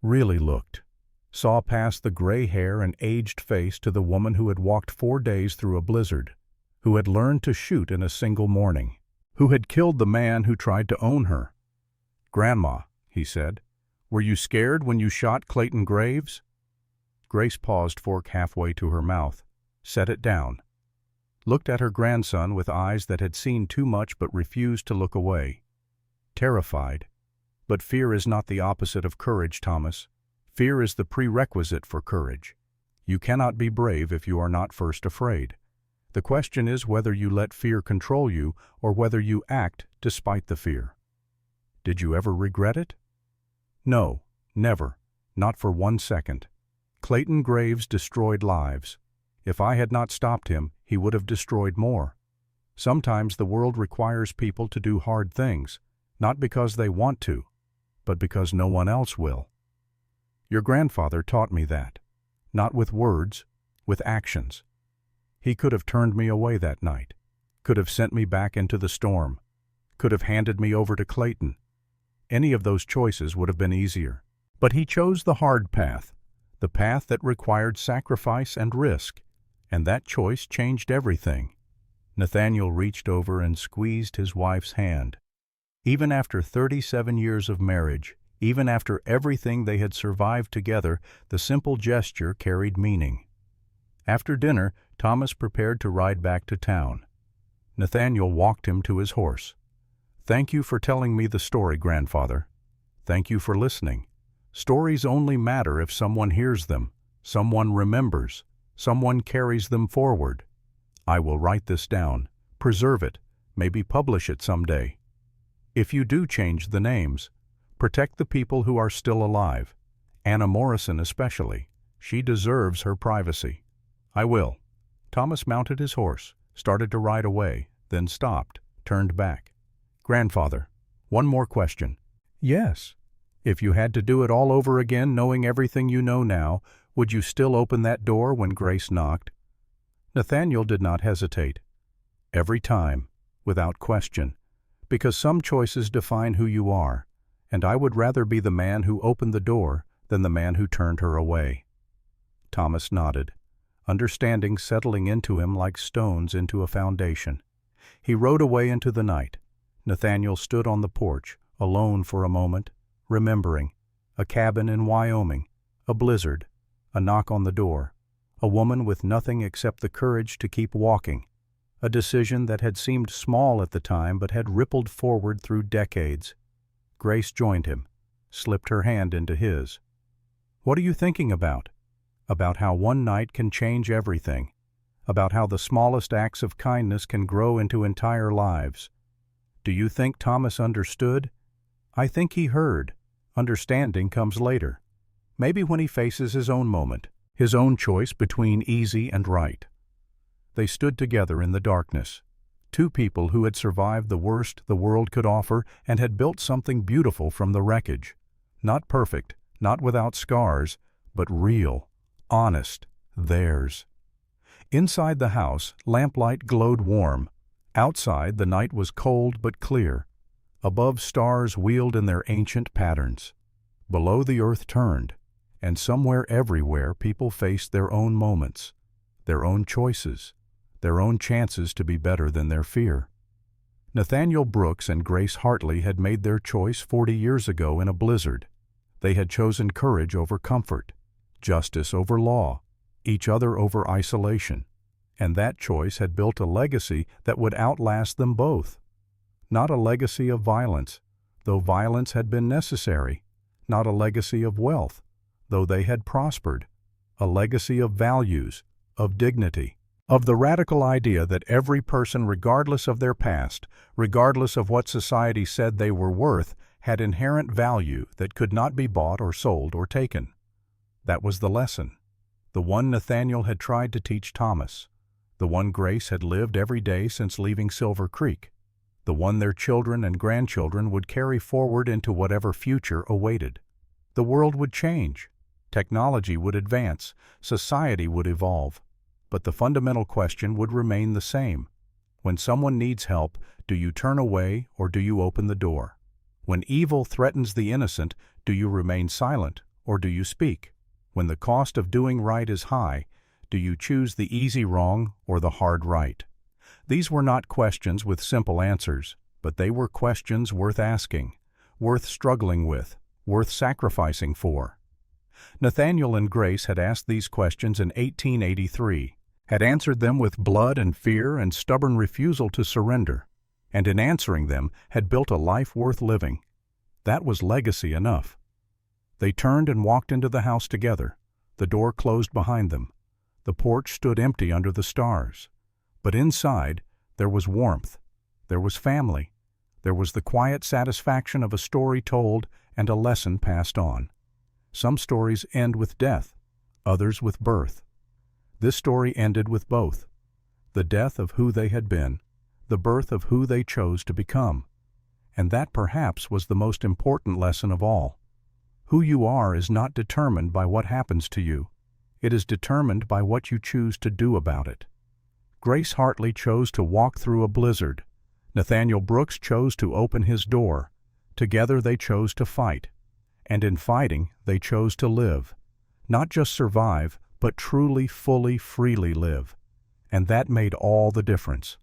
Really looked. Saw past the gray hair and aged face to the woman who had walked 4 days through a blizzard, who had learned to shoot in a single morning, who had killed the man who tried to own her. "Grandma," he said, "were you scared when you shot Clayton Graves?" Grace paused, fork halfway to her mouth, set it down, looked at her grandson with eyes that had seen too much but refused to look away. Terrified. But fear is not the opposite of courage, Thomas. Fear is the prerequisite for courage. You cannot be brave if you are not first afraid. The question is whether you let fear control you or whether you act despite the fear. Did you ever regret it? No, never, not for 1 second. Clayton Graves destroyed lives. If I had not stopped him, he would have destroyed more. Sometimes the world requires people to do hard things, not because they want to, but because no one else will. Your grandfather taught me that, not with words, with actions. He could have turned me away that night, could have sent me back into the storm, could have handed me over to Clayton. Any of those choices would have been easier. But he chose the hard path, the path that required sacrifice and risk, and that choice changed everything. Nathaniel reached over and squeezed his wife's hand. Even after 37 years of marriage, even after everything they had survived together, the simple gesture carried meaning. After dinner, Thomas prepared to ride back to town. Nathaniel walked him to his horse. "Thank you for telling me the story, Grandfather. Thank you for listening. Stories only matter if someone hears them, someone remembers, someone carries them forward. I will write this down, preserve it, maybe publish it someday. If you do change the names, protect the people who are still alive. Anna Morrison especially. She deserves her privacy." "I will." Thomas mounted his horse, started to ride away, then stopped, turned back. "Grandfather, one more question." "Yes." "If you had to do it all over again, knowing everything you know now, would you still open that door when Grace knocked?" Nathaniel did not hesitate. "Every time, without question, because some choices define who you are, and I would rather be the man who opened the door than the man who turned her away." Thomas nodded, understanding settling into him like stones into a foundation. He rode away into the night. Nathaniel stood on the porch, alone for a moment, remembering. A cabin in Wyoming, a blizzard, a knock on the door, a woman with nothing except the courage to keep walking, a decision that had seemed small at the time but had rippled forward through decades. Grace joined him, slipped her hand into his. "What are you thinking about?" "About how one night can change everything. about how the smallest acts of kindness can grow into entire lives. Do you think Thomas understood? I think he heard. Understanding comes later. Maybe when he faces his own moment, his own choice between easy and right. They stood together in the darkness. Two people who had survived the worst the world could offer and had built something beautiful from the wreckage. Not perfect, not without scars, but real, honest, theirs. Inside the house, lamplight glowed warm. Outside, the night was cold but clear. Above, stars wheeled in their ancient patterns. Below, the earth turned, and somewhere everywhere people faced their own moments, their own choices, their own chances to be better than their fear. Nathaniel Brooks and Grace Hartley had made their choice 40 years ago in a blizzard. They had chosen courage over comfort, justice over law, each other over isolation, and that choice had built a legacy that would outlast them both. Not a legacy of violence, though violence had been necessary. Not a legacy of wealth, though they had prospered. A legacy of values, of dignity, of the radical idea that every person, regardless of their past, regardless of what society said they were worth, had inherent value that could not be bought or sold or taken. That was the lesson, the one Nathaniel had tried to teach Thomas, the one Grace had lived every day since leaving Silver Creek, the one their children and grandchildren would carry forward into whatever future awaited. The world would change, technology would advance, society would evolve, but the fundamental question would remain the same. When someone needs help, do you turn away or do you open the door? When evil threatens the innocent, do you remain silent or do you speak? When the cost of doing right is high, do you choose the easy wrong or the hard right? These were not questions with simple answers, but they were questions worth asking, worth struggling with, worth sacrificing for. Nathaniel and Grace had asked these questions in 1883, had answered them with blood and fear and stubborn refusal to surrender, and in answering them had built a life worth living. That was legacy enough. They turned and walked into the house together. The door closed behind them. The porch stood empty under the stars. But inside, there was warmth. There was family. There was the quiet satisfaction of a story told and a lesson passed on. Some stories end with death, others with birth. This story ended with both. The death of who they had been, the birth of who they chose to become. And that perhaps was the most important lesson of all. Who you are is not determined by what happens to you. It is determined by what you choose to do about it. Grace Hartley chose to walk through a blizzard. Nathaniel Brooks chose to open his door. Together they chose to fight. And in fighting, they chose to live. Not just survive, but truly, fully, freely live. And that made all the difference.